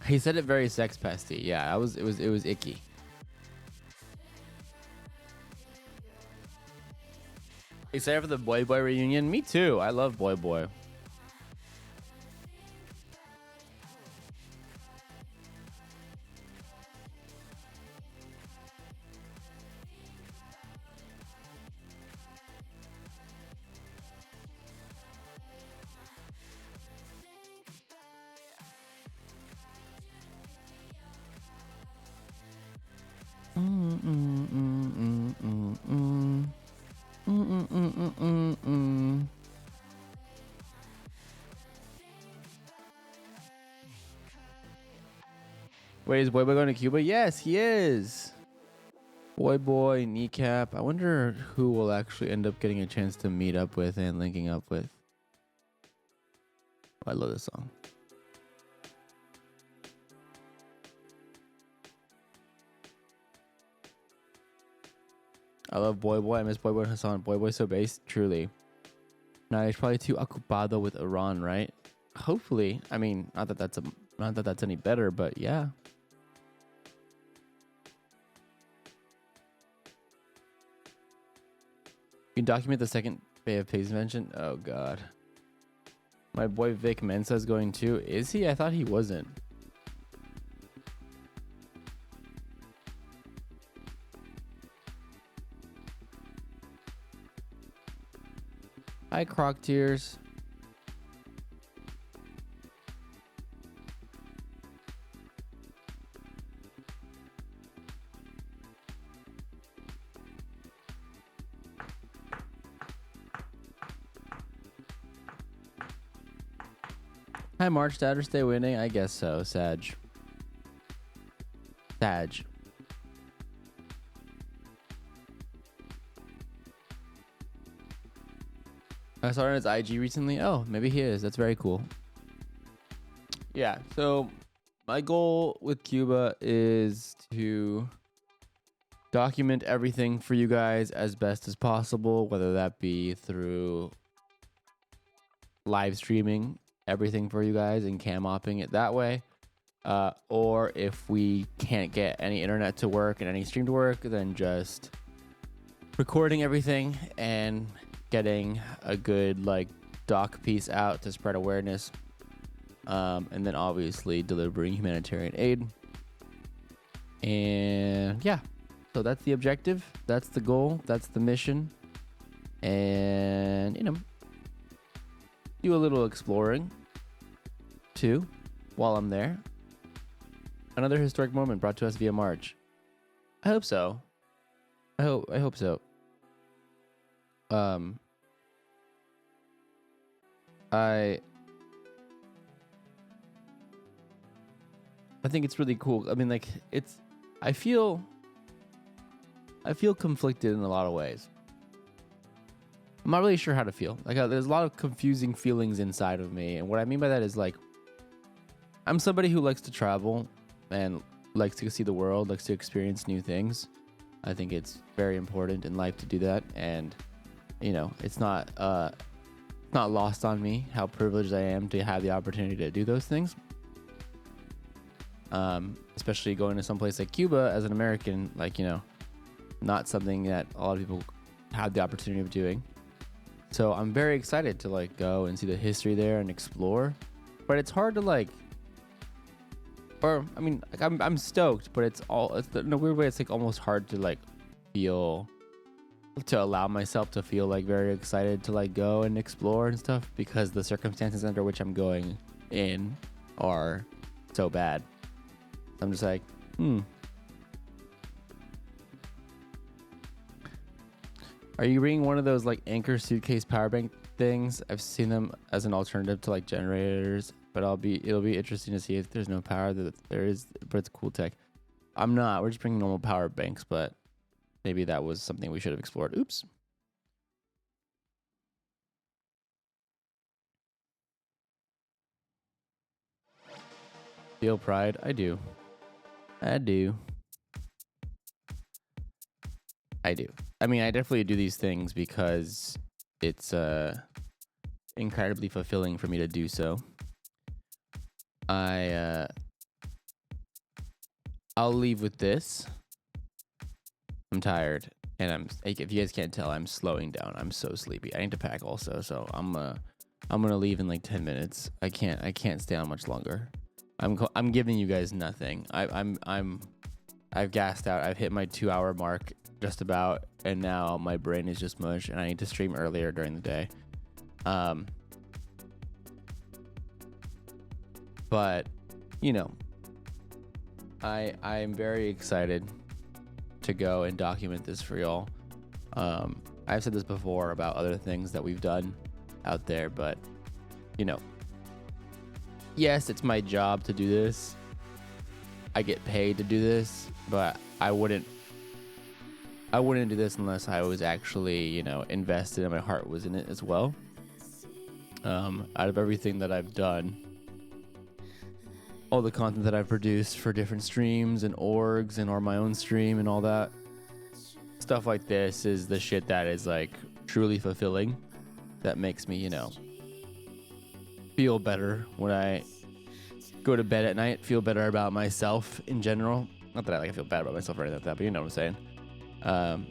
He said it very sex pesty. Yeah, it was icky. Excited for the Boy Boy reunion? Me too. I love Boy Boy. Wait, is Boy Boy going to Cuba? Yes, he is. Boy, Kneecap. I wonder who will actually end up getting a chance to meet up with and linking up with. Oh, I love this song. I love Boy. I miss Boy and Hassan. Boy so based, truly. Now he's probably too ocupado with Iran, right? Hopefully. I mean, not that that's any better, but yeah. You can document the second Bay of Pigs invention. Oh god. My boy Vic Mensa is going too. Is he? I thought he wasn't. Hi, Croc Tears. Hi, March. Saturday winning? I guess so. Sag. I saw it on his IG recently. Oh, maybe he is. That's very cool. Yeah, so my goal with Cuba is to document everything for you guys as best as possible, whether that be through live streaming everything for you guys and cam-opping it that way. Or if we can't get any internet to work and any stream to work, then just recording everything and getting a good doc piece out to spread awareness, and then obviously delivering humanitarian aid. And yeah, so that's the objective, that's the goal, that's the mission. And do a little exploring too while I'm there. Another historic moment brought to us via March. I hope so. I hope so. Um, I think it's really cool. I mean, like I feel conflicted in a lot of ways. I'm not really sure how to feel. Like there's a lot of confusing feelings inside of me, and what I mean by that is like I'm somebody who likes to travel and likes to see the world, likes to experience new things. I think it's very important in life to do that, and you know, it's not lost on me how privileged I am to have the opportunity to do those things. Especially going to some place like Cuba as an American, like, you know, not something that a lot of people have the opportunity of doing. So I'm very excited to like go and see the history there and explore, but it's hard to like, or I mean, like, I'm stoked, but it's in a weird way. It's like almost hard to like allow myself to feel like very excited to like go and explore and stuff, because the circumstances under which I'm going in are so bad. I'm just like, Are you bringing one of those like Anchor suitcase power bank things? I've seen them as an alternative to like generators, but it'll be interesting to see if there's no power. That there is, but it's cool tech. I'm not. We're just bringing normal power banks, but maybe that was something we should have explored. Oops. Feel pride? I do. I do. I mean, I definitely do these things because it's incredibly fulfilling for me to do so. I'll leave with this. I'm tired, and I'm. If you guys can't tell, I'm slowing down. I'm so sleepy. I need to pack also, so I'm gonna leave in like 10 minutes. I can't stay on much longer. I'm giving you guys nothing. I've gassed out. I've hit my 2-hour mark just about, and now my brain is just mush, and I need to stream earlier during the day. But you know, I'm very excited to go and document this for y'all. I've said this before about other things that we've done out there, but you know, yes, it's my job to do this. I get paid to do this, but I wouldn't do this unless I was actually, you know, invested and my heart was in it as well. Out of everything that I've done, all the content that I've produced for different streams and orgs and or my own stream and all that stuff like this is the shit that is like truly fulfilling, that makes me, you know, feel better when I go to bed at night, feel better about myself in general. Not that I like feel bad about myself or anything like that, but you know what I'm saying.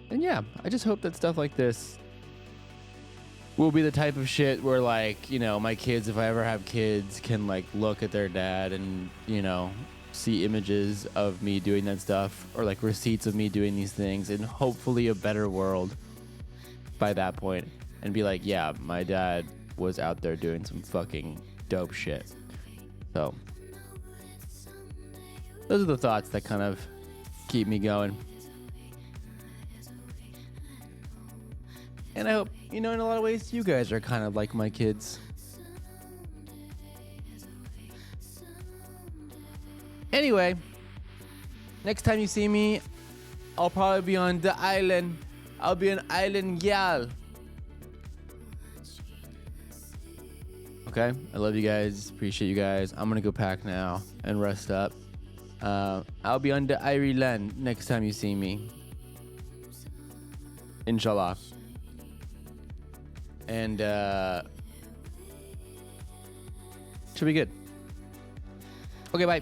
And yeah, I just hope that stuff like this will be the type of shit where, like, you know, my kids, if I ever have kids, can like look at their dad and, you know, see images of me doing that stuff, or like receipts of me doing these things, and hopefully a better world by that point, and be like, yeah, my dad was out there doing some fucking dope shit. So those are the thoughts that kind of keep me going. And I hope, you know, in a lot of ways, you guys are kind of like my kids. Anyway, next time you see me, I'll probably be on the island. I'll be an island gal. Okay, I love you guys. Appreciate you guys. I'm gonna go pack now and rest up. I'll be on the Ireland next time you see me. Inshallah. And should be good. Okay, bye.